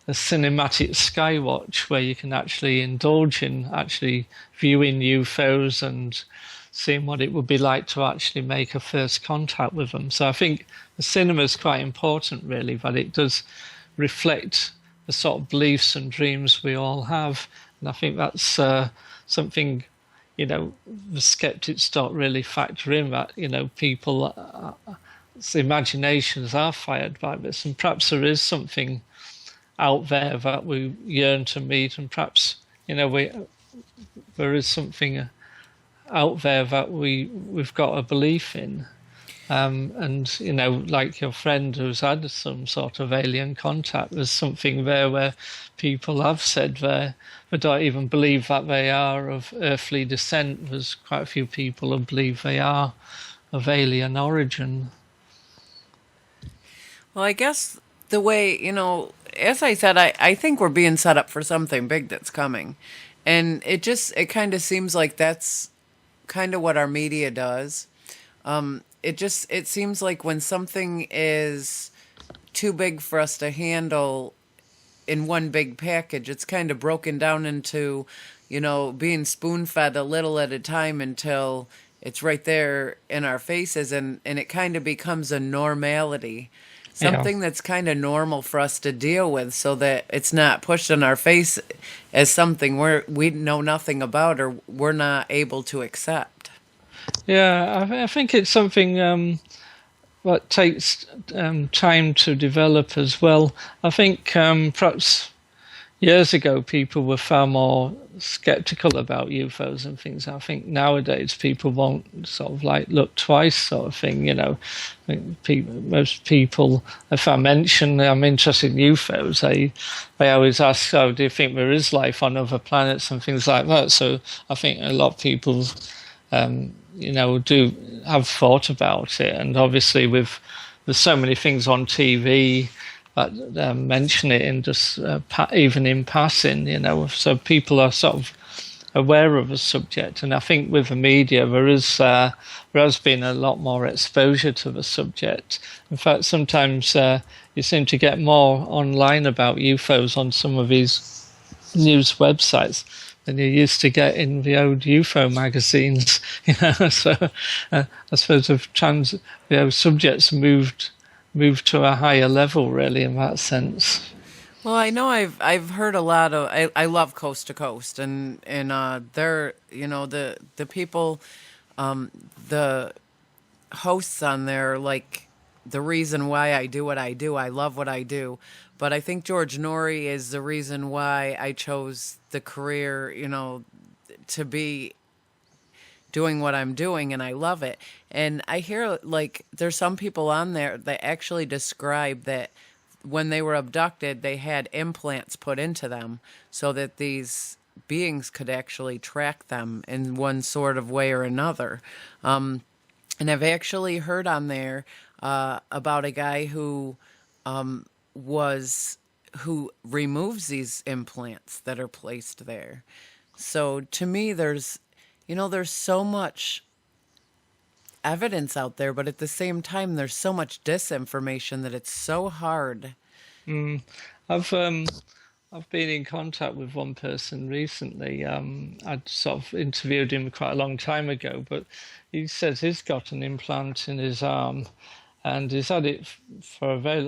a cinematic skywatch where you can actually indulge in actually viewing UFOs and seeing what it would be like to actually make a first contact with them. So I think the cinema is quite important, really, that it does reflect the sort of beliefs and dreams we all have. And I think that's something, the skeptics don't really factor in, that, people's imaginations are fired by this. And perhaps there is something out there that we yearn to meet, and perhaps, there is something out there that we've got a belief in. And, like your friend who's had some sort of alien contact, there's something there where people have said they don't even believe that they are of earthly descent. There's quite a few people who believe they are of alien origin. Well, I guess the way, as I said, I think we're being set up for something big that's coming. And it kind of seems like that's kind of what our media does. It seems like when something is too big for us to handle in one big package, it's kind of broken down into, being spoon-fed a little at a time until it's right there in our faces, and it kind of becomes a normality. Something that's kind of normal for us to deal with, so that it's not pushed in our face as something we know nothing about or we're not able to accept. Yeah, I think it's something that takes time to develop as well. I think perhaps years ago people were far more skeptical about UFOs and things. I think nowadays people won't sort of like look twice, sort of thing. I think most people, if I mention I'm interested in UFOs, they always ask, "Oh, do you think there is life on other planets?" and things like that. So I think a lot of people, do have thought about it, and obviously there's so many things on TV that mention it in just even in passing, so people are sort of aware of the subject. And I think with the media there has been a lot more exposure to the subject. In fact, sometimes you seem to get more online about UFOs on some of these news websites than you used to get in the old UFO magazines. So I suppose the subjects moved to a higher level, really, in that sense. Well, I know I've heard a lot of. I love Coast to Coast, and they're the people, the hosts on there, like the reason why I do what I do. I love what I do, but I think George Norrie is the reason why I chose the career, to be doing what I'm doing, and I love it. And I hear like there's some people on there that actually describe that when they were abducted, they had implants put into them so that these beings could actually track them in one sort of way or another. And I've actually heard on there about a guy who who removes these implants that are placed there. So to me, there's so much evidence out there, but at the same time, there's so much disinformation that it's so hard. Mm. I've um, I've been in contact with one person recently. I'd sort of interviewed him quite a long time ago, but he says he's got an implant in his arm, and he's had it for a very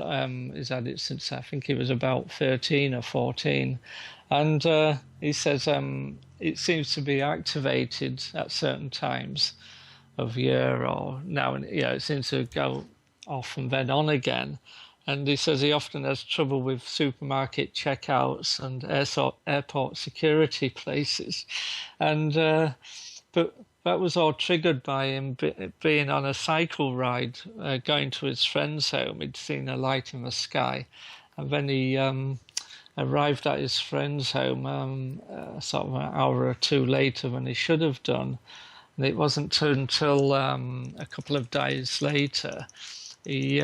he's had it since I think he was about 13 or 14, and he says it seems to be activated at certain times of year or now, and it seems to go off and then on again. And he says he often has trouble with supermarket checkouts and airport security places. And but that was all triggered by him being on a cycle ride, going to his friend's home. He'd seen a light in the sky. And then he arrived at his friend's home sort of an hour or two later than he should have done. And it wasn't until a couple of days later he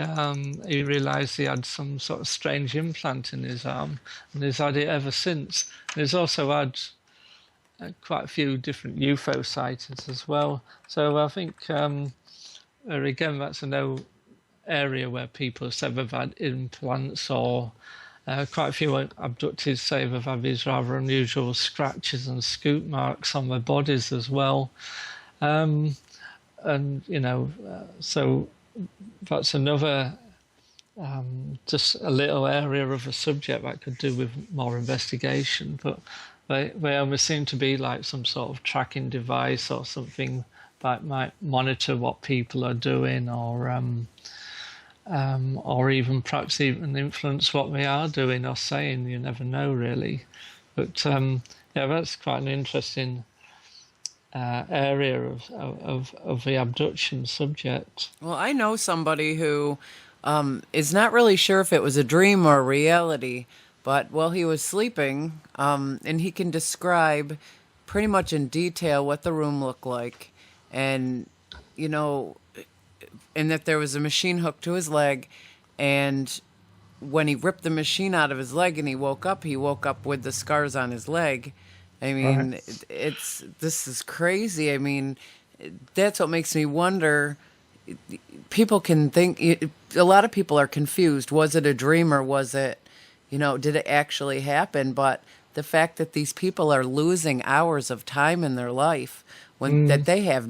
realised he had some sort of strange implant in his arm, and he's had it ever since. And he's also had quite a few different UFO sightings as well. So I think, again, that's area where people have said they've had implants, or quite a few abductees say they've had these rather unusual scratches and scoop marks on their bodies as well. And, so that's another just a little area of a subject that could do with more investigation, but they almost seem to be like some sort of tracking device or something that might monitor what people are doing, or even perhaps even influence what they are doing or saying. You never know, really. But that's quite an interesting area of the abduction subject. Well, I know somebody who is not really sure if it was a dream or a reality, but while he was sleeping, and he can describe pretty much in detail what the room looked like, and and that there was a machine hooked to his leg, and when he ripped the machine out of his leg and he woke up with the scars on his leg. I mean, this is crazy. I mean, that's what makes me wonder. People can think, a lot of people are confused. Was it a dream, or was it, did it actually happen? But the fact that these people are losing hours of time in their life that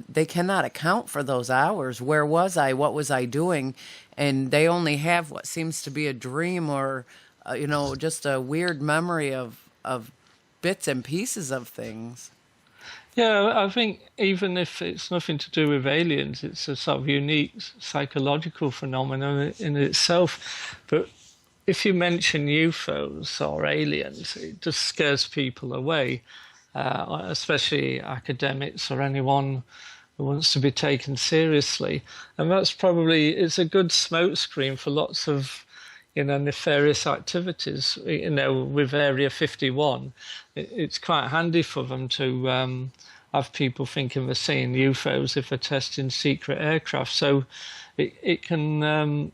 they cannot account for those hours. Where was I? What was I doing? And they only have what seems to be a dream, or, just a weird memory of bits and pieces of things. Yeah, I think even if it's nothing to do with aliens, it's a sort of unique psychological phenomenon in itself. But if you mention UFOs or aliens, it just scares people away, especially academics or anyone who wants to be taken seriously. And it's a good smokescreen for lots of nefarious activities. With Area 51, it's quite handy for them to have people thinking they're seeing UFOs if they're testing secret aircraft. So it can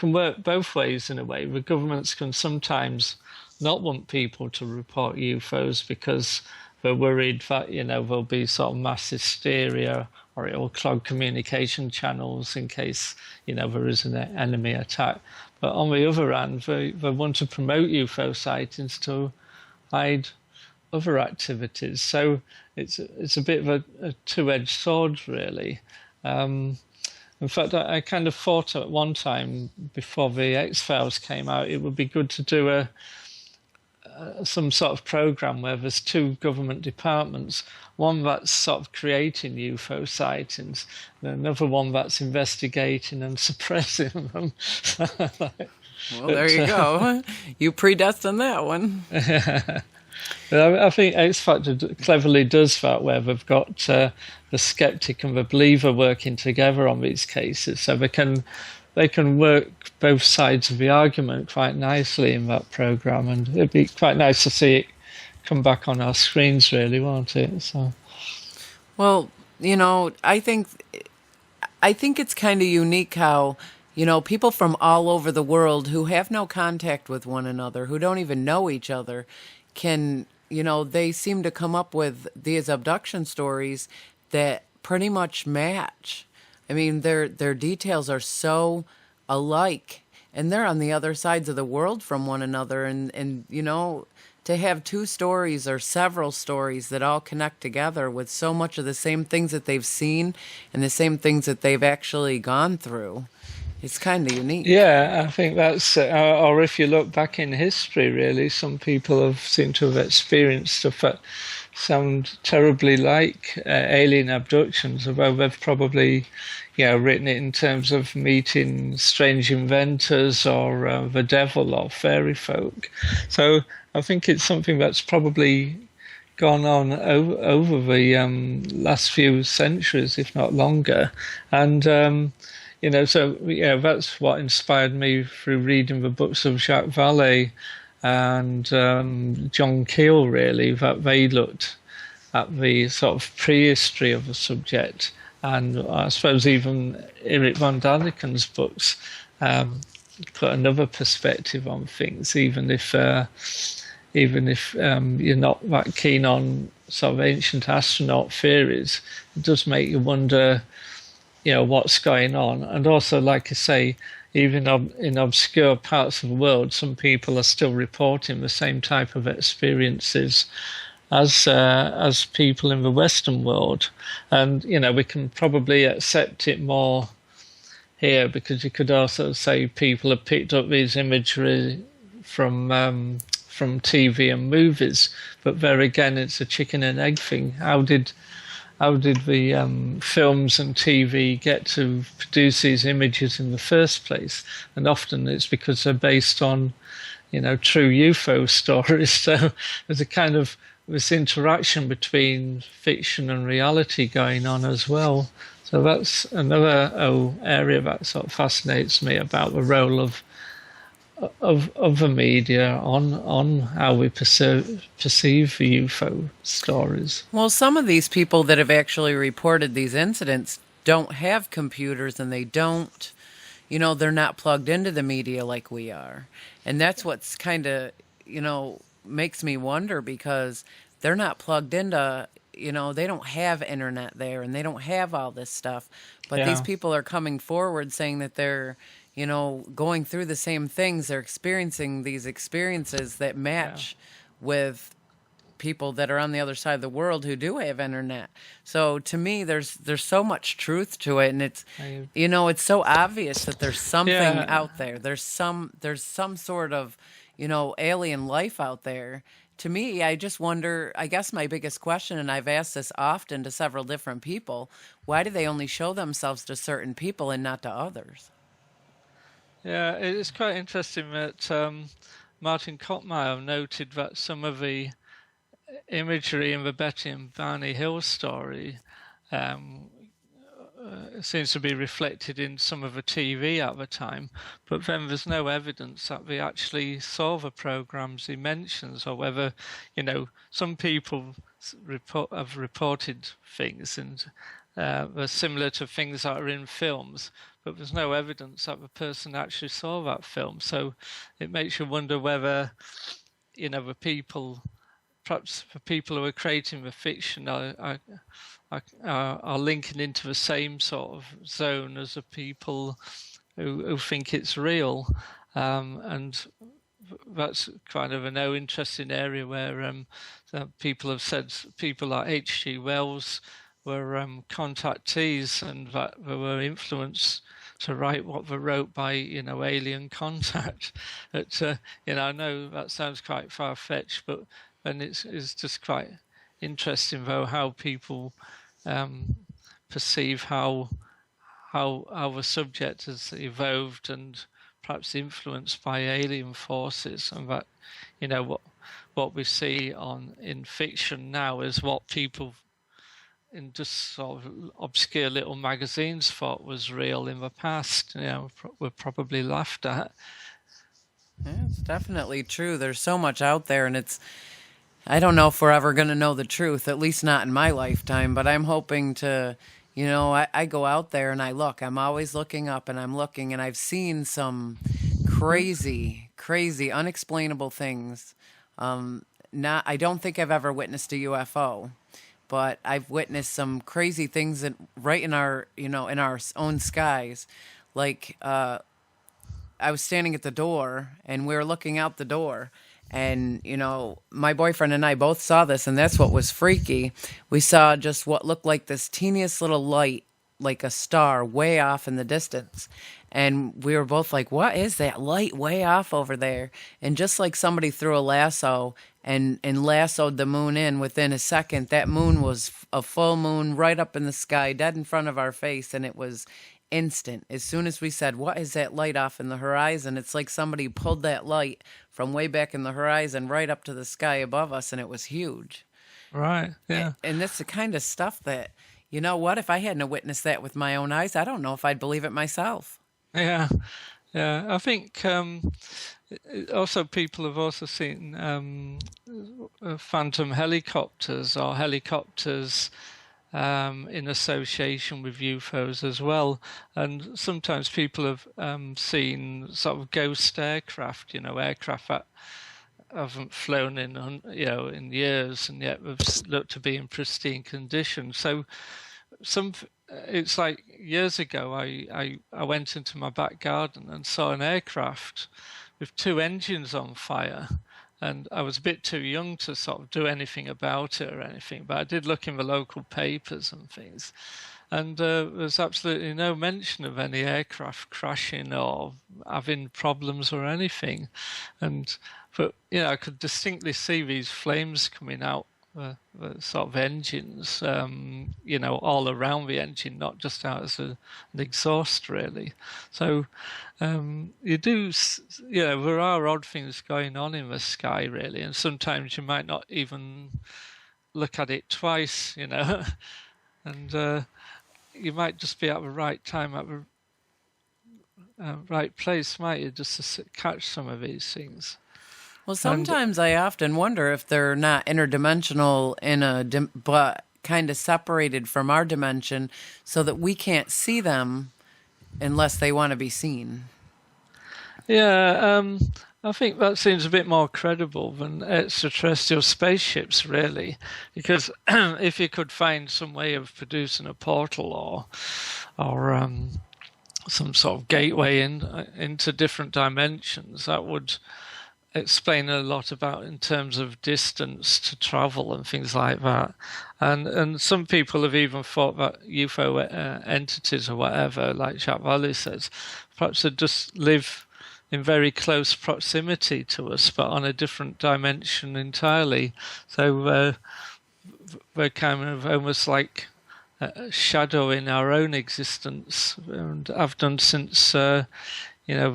work both ways in a way. The governments can sometimes not want people to report UFOs because they're worried that there'll be sort of mass hysteria, or it will clog communication channels in case there is an enemy attack. But on the other hand, they want to promote UFO sightings to hide other activities. So it's a bit of a two-edged sword, really. In fact, I kind of thought at one time, before the X-Files came out, it would be good to do some sort of program where there's two government departments, one that's sort of creating UFO sightings, and another one that's investigating and suppressing them. Well, there you go. You predestined that one. But I think X Factor cleverly does that, where they've got the skeptic and the believer working together on these cases, so they can work both sides of the argument quite nicely in that program, and it'd be quite nice to see it come back on our screens, really, won't it? So, well, I think it's kind of unique how people from all over the world who have no contact with one another, who don't even know each other, can they seem to come up with these abduction stories that pretty much match. I mean, their details are so alike, and they're on the other sides of the world from one another. And to have two stories or several stories that all connect together with so much of the same things that they've seen and the same things that they've actually gone through, it's kind of unique. Yeah, I think that's, or if you look back in history, really, some people have seemed to have experienced stuff that sound terribly like alien abductions, although they've probably, written it in terms of meeting strange inventors or the devil or fairy folk. So I think it's something that's probably gone on over the last few centuries, if not longer, and. So that's what inspired me through reading the books of Jacques Vallée and John Keel, really, that they looked at the sort of prehistory of the subject. And I suppose even Eric von Daniken's books put another perspective on things, even if you're not that keen on sort of ancient astronaut theories. It does make you wonder what's going on. And also, like I say, even in obscure parts of the world, some people are still reporting the same type of experiences as people in the Western world. And, we can probably accept it more here, because you could also say people have picked up these imagery from TV and movies. But there again, it's a chicken and egg thing. How did the films and TV get to produce these images in the first place? And often it's because they're based on, true UFO stories. So there's a kind of this interaction between fiction and reality going on as well. So that's another area that sort of fascinates me about the role of the media on how we perceive the UFO stories. Well, some of these people that have actually reported these incidents don't have computers, and they don't, they're not plugged into the media like we are. And that's what's kind of, makes me wonder, because they're not plugged into, they don't have internet there, and they don't have all this stuff. But these people are coming forward saying that they're, going through the same things. They're experiencing these experiences that match with people that are on the other side of the world who do have internet. So to me, there's so much truth to it, and it's it's so obvious that there's something out there. There's some sort of alien life out there. To me, I just wonder, I guess my biggest question, and I've asked this often to several different people, why do they only show themselves to certain people and not to others? Yeah, it's quite interesting that Martin Kottmeyer noted that some of the imagery in the Betty and Barney Hill story seems to be reflected in some of the TV at the time, but then there's no evidence that they actually saw the programs he mentions, or whether, some people have reported things and they're similar to things that are in films, but there's no evidence that the person actually saw that film. So it makes you wonder whether, the people, perhaps the people who are creating the fiction are linking into the same sort of zone as the people who think it's real. And that's kind of an interesting area where people have said people like H.G. Wells were contactees, and that they were influenced to write what they wrote by, alien contact. But, I know that sounds quite far-fetched, but then it's just quite interesting, though, how people perceive how the subject has evolved and perhaps influenced by alien forces, and that, what we see in fiction now is what people in just sort of obscure little magazines thought was real in the past, were probably laughed at. Yeah, it's definitely true. There's so much out there, and I don't know if we're ever going to know the truth, at least not in my lifetime, but I'm hoping to, I go out there and I look. I'm always looking up, and I'm looking, and I've seen some crazy, unexplainable things. I don't think I've ever witnessed a UFO. but I've witnessed some crazy things right in our, in our own skies. Like, I was standing at the door and we were looking out the door. And, my boyfriend and I both saw this, and that's what was freaky. We saw just what looked like this teeniest little light, like a star, way off in the distance. And we were both like, what is that light way off over there? And just like somebody threw a lasso and lassoed the moon in within a second, that moon was a full moon right up in the sky, dead in front of our face. And it was instant. As soon as we said, what is that light off in the horizon? It's like somebody pulled that light from way back in the horizon right up to the sky above us, and it was huge. Right, yeah. And that's the kind of stuff that, you know what, if I hadn't witnessed that with my own eyes, I don't know if I'd believe it myself. Yeah, yeah. I think also people have also seen phantom helicopters or helicopters in association with UFOs as well. And sometimes people have seen sort of ghost aircraft, aircraft that haven't flown in years and yet have looked to be in pristine condition. So it's like years ago I went into my back garden and saw an aircraft with two engines on fire. And I was a bit too young to sort of do anything about it or anything, but I did look in the local papers and things. And there's absolutely no mention of any aircraft crashing or having problems or anything. But I could distinctly see these flames coming out the sort of engines, all around the engine, not just out as an exhaust, really. So there are odd things going on in the sky, really, and sometimes you might not even look at it twice, and you might just be at the right time at the right place, might you, just to catch some of these things. Well, sometimes I often wonder if they're not interdimensional but kind of separated from our dimension so that we can't see them unless they want to be seen. Yeah, I think that seems a bit more credible than extraterrestrial spaceships, really, because if you could find some way of producing a portal or some sort of gateway into different dimensions, that would explain a lot about in terms of distance to travel and things like that. And some people have even thought that UFO entities or whatever, like Jack Valley says, perhaps they just live in very close proximity to us, but on a different dimension entirely. So we're kind of almost like a shadow in our own existence, and have done since the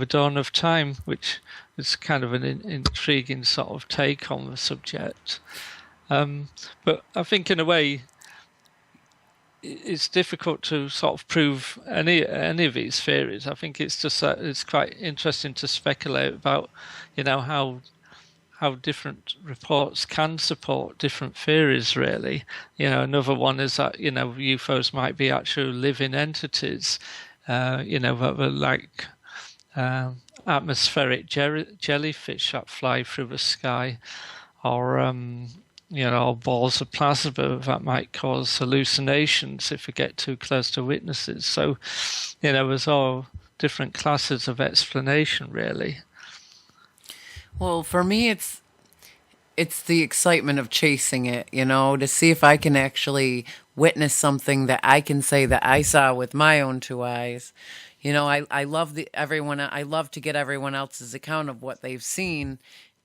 dawn of time, which is kind of an intriguing sort of take on the subject. But I think in a way it's difficult to sort of prove any of these theories. I think it's just it's quite interesting to speculate about, how different reports can support different theories, really. Another one is that, UFOs might be actual living entities, that were like atmospheric jellyfish that fly through the sky, or balls of plasma that might cause hallucinations if we get too close to witnesses. So, there's all different classes of explanation, really. Well, for me, it's the excitement of chasing it, to see if I can actually witness something that I can say that I saw with my own two eyes. I love I love to get everyone else's account of what they've seen,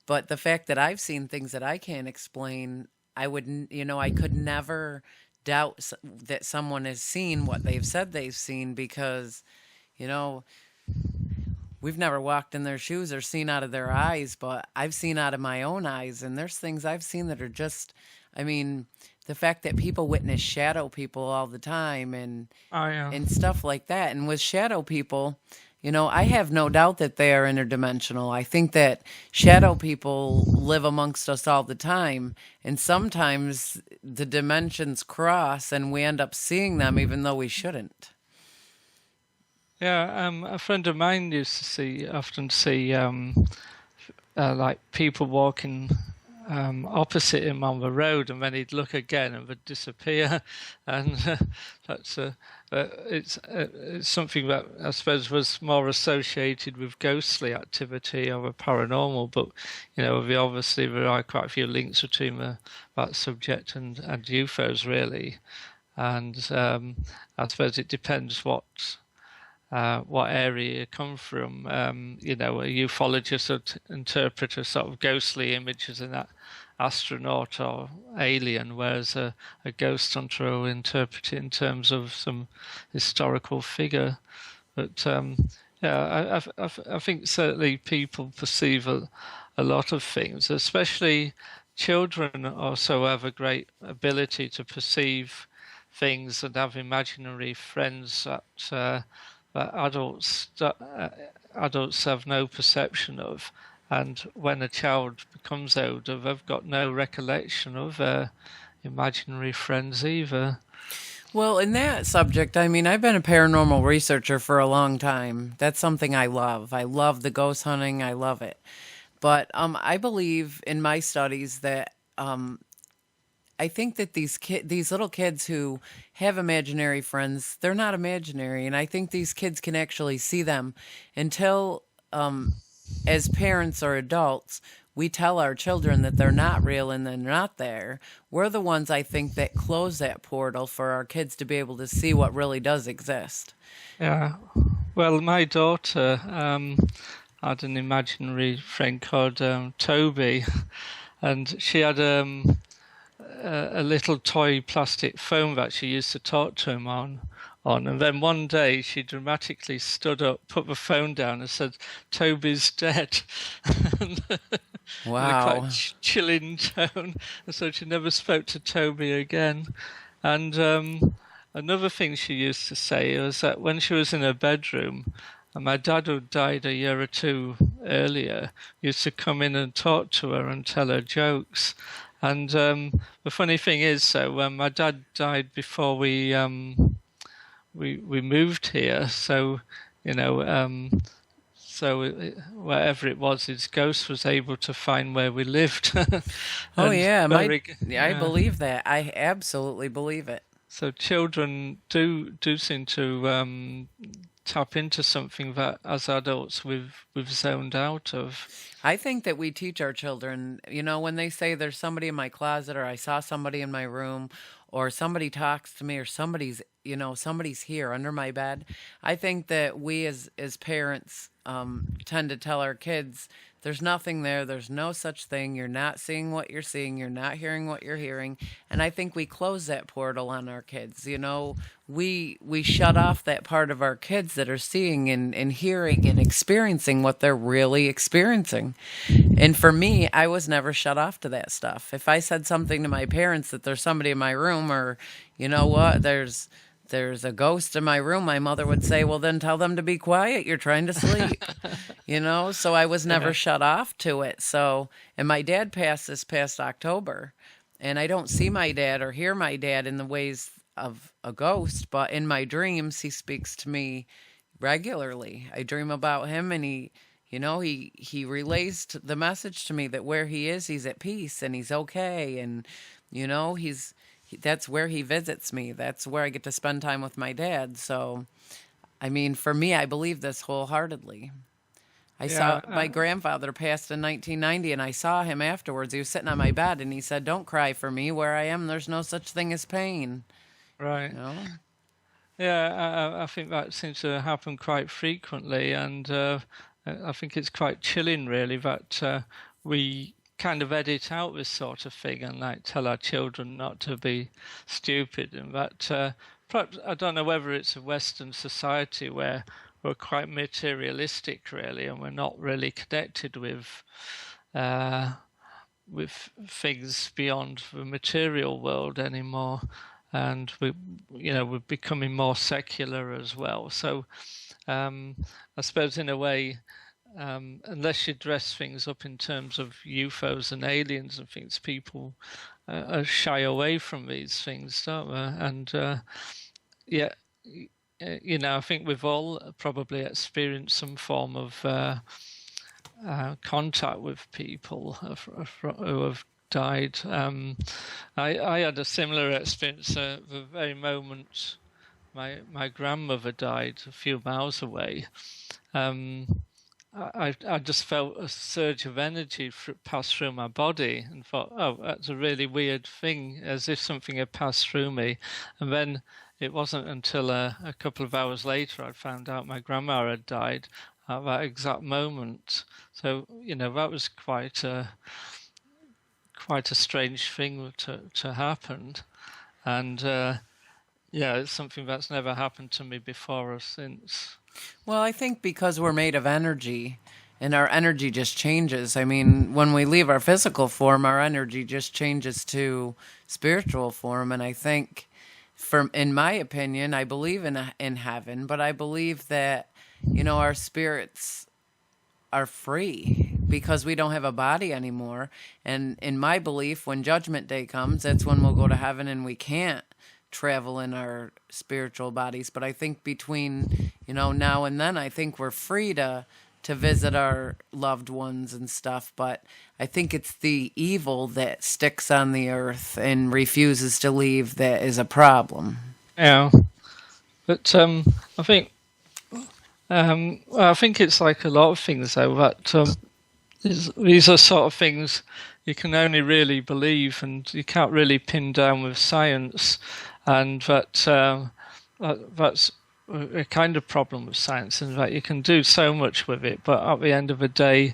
but the fact that I've seen things that I can't explain, I could never doubt that someone has seen what they've said they've seen, because, we've never walked in their shoes or seen out of their eyes, but I've seen out of my own eyes, and there's things I've seen that are just, the fact that people witness shadow people all the time and stuff like that. And with shadow people, I have no doubt that they are interdimensional. I think that shadow people live amongst us all the time, and sometimes the dimensions cross and we end up seeing them even though we shouldn't. Yeah, a friend of mine used to often see like people walking opposite him on the road, and then he'd look again and would disappear. And that's it's something that I suppose was more associated with ghostly activity or paranormal. But obviously there are quite a few links between that subject and UFOs, really. And I suppose it depends what area you come from. A ufologist would interpret a sort of ghostly image as an astronaut or alien, whereas a ghost hunter will interpret it in terms of some historical figure. But I think certainly people perceive a lot of things, especially children also have a great ability to perceive things and have imaginary friends that adults have no perception of. And when a child becomes older, they've got no recollection of their imaginary friends either. Well, in that subject, I mean, I've been a paranormal researcher for a long time. That's something I love. I love the ghost hunting. I love it. But I believe in my studies that I think that these little kids who have imaginary friends, they're not imaginary, and I think these kids can actually see them until, as parents or adults, we tell our children that they're not real and they're not there. We're the ones, I think, that close that portal for our kids to be able to see what really does exist. Yeah. Well, my daughter had an imaginary friend called Toby, and she had a little toy plastic phone that she used to talk to him on. And then one day she dramatically stood up, put the phone down and said, "Toby's dead." Wow. In a quite chilling tone. And so she never spoke to Toby again. And another thing she used to say was that when she was in her bedroom, and my dad, who died a year or two earlier, used to come in and talk to her and tell her jokes. And the funny thing is, so my dad died before we moved here. So wherever it was, his ghost was able to find where we lived. Oh yeah, I believe that. I absolutely believe it. So children do seem to tap into something that as adults we've zoned out of. I think that we teach our children, when they say there's somebody in my closet or I saw somebody in my room or somebody talks to me or somebody's here under my bed. I think that we as parents tend to tell our kids there's nothing there. There's no such thing. You're not seeing what you're seeing. You're not hearing what you're hearing. And I think we close that portal on our kids. We shut off that part of our kids that are seeing and hearing and experiencing what they're really experiencing. And for me, I was never shut off to that stuff. If I said something to my parents that there's somebody in my room or, there's a ghost in my room, my mother would say, well, then tell them to be quiet. You're trying to sleep, So I was never shut off to it. So, and my dad passed this past October, and I don't see my dad or hear my dad in the ways of a ghost, but in my dreams, he speaks to me regularly. I dream about him, and he relays the message to me that where he is, he's at peace and he's okay. And, that's where he visits me. That's where I get to spend time with my dad. So, I mean, for me, I believe this wholeheartedly. I saw my grandfather passed in 1990, and I saw him afterwards. He was sitting on my bed, and he said, "Don't cry for me. Where I am, there's no such thing as pain." Right. Yeah, I think that seems to happen quite frequently, and I think it's quite chilling, really, that we kind of edit out this sort of thing and tell our children not to be stupid, and that perhaps, I don't know whether it's a Western society where we're quite materialistic, really, and we're not really connected with things beyond the material world anymore, and we're becoming more secular as well. So I suppose in a way, unless you dress things up in terms of UFOs and aliens and things, people shy away from these things, don't they? And I think we've all probably experienced some form of contact with people who have died. I had a similar experience the very moment my grandmother died a few miles away. I just felt a surge of energy pass through my body and thought, oh, that's a really weird thing, as if something had passed through me. And then it wasn't until a couple of hours later I found out my grandma had died at that exact moment. So, that was quite a strange thing to happen. And it's something that's never happened to me before or since. Well, I think because we're made of energy and our energy just changes. I mean, when we leave our physical form, our energy just changes to spiritual form. And I think, in my opinion, I believe in heaven, but I believe that, our spirits are free because we don't have a body anymore. And in my belief, when Judgment Day comes, that's when we'll go to heaven and we can't travel in our spiritual bodies. But I think between now and then, I think we're free to visit our loved ones and stuff. But I think it's the evil that sticks on the earth and refuses to leave that is a problem. Yeah, but I think it's like a lot of things though, that these are sort of things you can only really believe and you can't really pin down with science. And that's a kind of problem with science, in that you can do so much with it, but at the end of the day,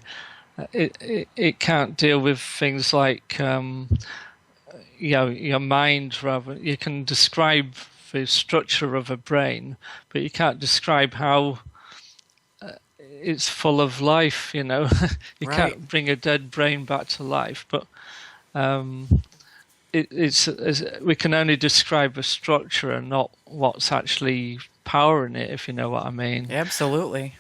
it can't deal with things like your mind. Rather, you can describe the structure of a brain, but you can't describe how it's full of life. You Right. can't bring a dead brain back to life, but it's we can only describe the structure and not what's actually powering it, if you know what I mean. Absolutely.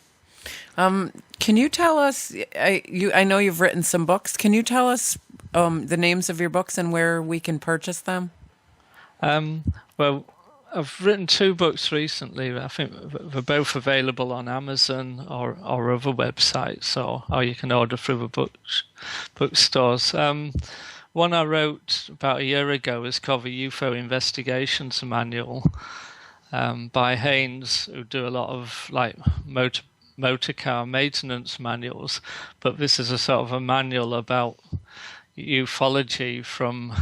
Can you tell us? I know you've written some books. Can you tell us the names of your books and where we can purchase them? Well, I've written 2 books recently. I think they're both available on Amazon or other websites, or you can order through the bookstores. One I wrote about a year ago is called the UFO Investigations Manual, by Haynes, who do a lot of like motor car maintenance manuals. But this is a sort of a manual about ufology, from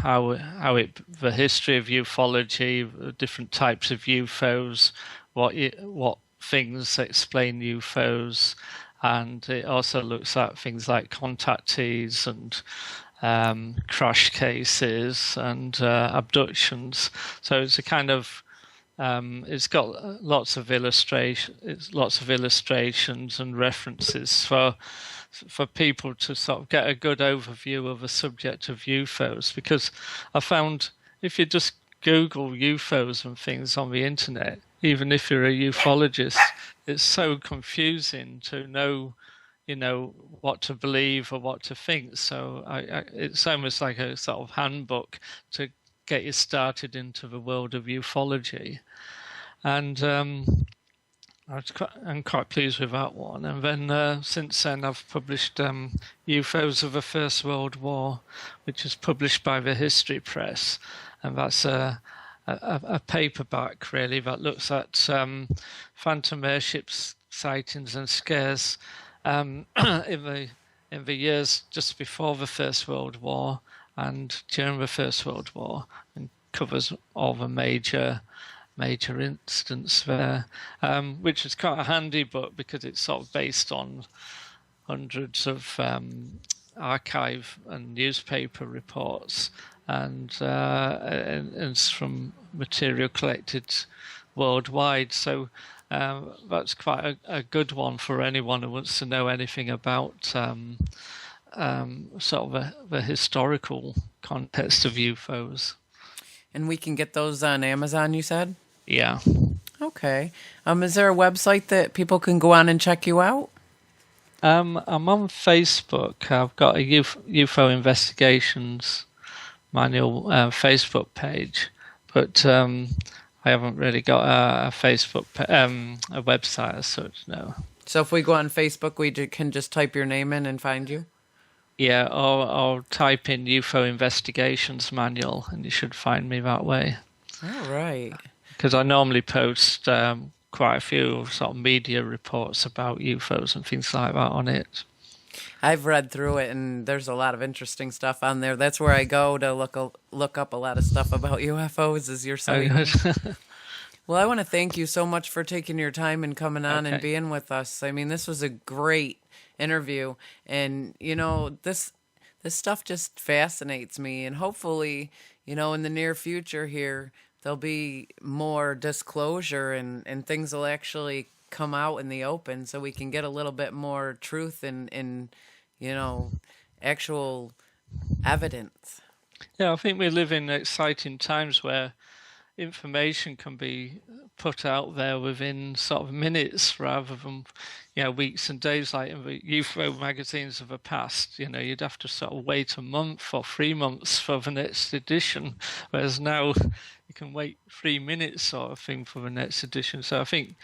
the history of ufology, different types of UFOs, what things explain UFOs, and it also looks at things like contactees and crash cases and abductions. So it's a kind of it's got lots of illustrations and references for people to sort of get a good overview of the subject of UFOs. Because I found if you just Google UFOs and things on the internet, even if you're a ufologist, it's so confusing to know what to believe or what to think. So it's almost like a sort of handbook to get you started into the world of ufology. And I'm quite pleased with that one. And then since then I've published UFOs of the First World War, which is published by the History Press. And that's a paperback, really, that looks at phantom airships sightings and scares in the years just before the First World War and during the First World War, and covers all the major incidents there, which is quite a handy book because it's sort of based on hundreds of archive and newspaper reports, and it's from material collected worldwide. So that's quite a good one for anyone who wants to know anything about sort of the historical context of UFOs. And we can get those on Amazon, you said? Yeah. Okay. Is there a website that people can go on and check you out? I'm on Facebook. I've got a UFO Investigations Manual Facebook page, but I haven't really got a Facebook a website as such. No. So if we go on Facebook, we can just type your name in and find you? Yeah, or type in UFO Investigations Manual, and you should find me that way. All right. Because I normally post quite a few sort of media reports about UFOs and things like that on it. I've read through it, and there's a lot of interesting stuff on there. That's where I go to look up a lot of stuff about UFOs. Is your site? Well, I want to thank you so much for taking your time and coming on and being with us. I mean, this was a great interview, and this stuff just fascinates me. And hopefully, in the near future here, there'll be more disclosure and things will actually come out in the open, so we can get a little bit more truth in actual evidence. Yeah, I think we live in exciting times where information can be put out there within sort of minutes rather than weeks and days like in the UFO magazines of the past. You'd have to sort of wait a month or 3 months for the next edition, whereas now you can wait 3 minutes sort of thing for the next edition. So I think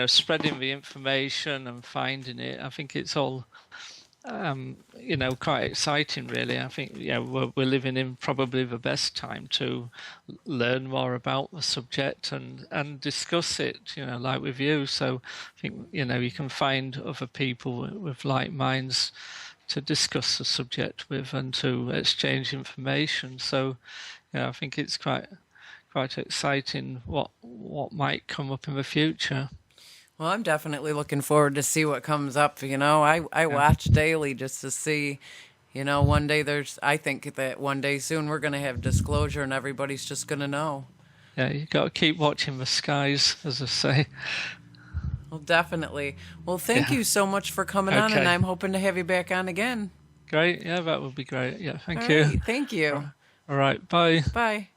spreading the information and finding it, I think it's all quite exciting, really. I think we're living in probably the best time to learn more about the subject and discuss it, like with you. So I think you can find other people with like minds to discuss the subject with and to exchange information. So I think it's quite exciting what might come up in the future. Well, I'm definitely looking forward to see what comes up. I watch daily just to see, one day I think that one day soon we're going to have disclosure and everybody's just going to know. Yeah, you got to keep watching the skies, as I say. Well, definitely. Well, thank you so much for coming on, and I'm hoping to have you back on again. Great. Yeah, that would be great. Yeah, thank All you. Right, thank you. All right, bye. Bye.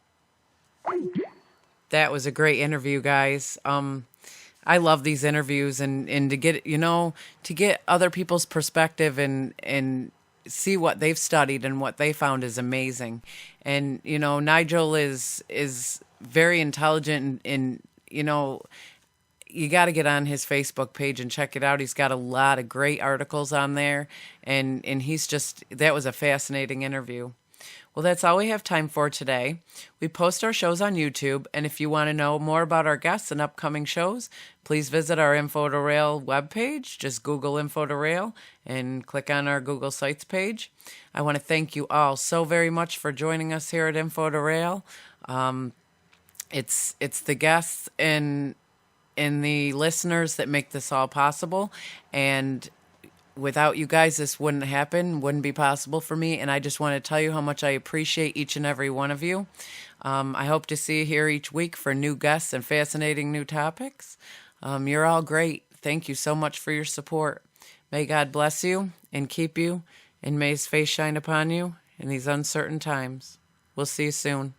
That was a great interview, guys. I love these interviews and to get other people's perspective and see what they've studied and what they found is amazing. And, Nigel is very intelligent and you got to get on his Facebook page and check it out. He's got a lot of great articles on there and that was a fascinating interview. Well, that's all we have time for today. We post our shows on YouTube, and if you want to know more about our guests and upcoming shows, please visit our info2rail webpage. Just Google info2rail and click on our Google Sites page. I want to thank you all so very much for joining us here at info2rail. It's the guests and the listeners that make this all possible, and without you guys, this wouldn't happen, wouldn't be possible for me, and I just want to tell you how much I appreciate each and every one of you. I hope to see you here each week for new guests and fascinating new topics. You're all great. Thank you so much for your support. May God bless you and keep you, and may His face shine upon you in these uncertain times. We'll see you soon.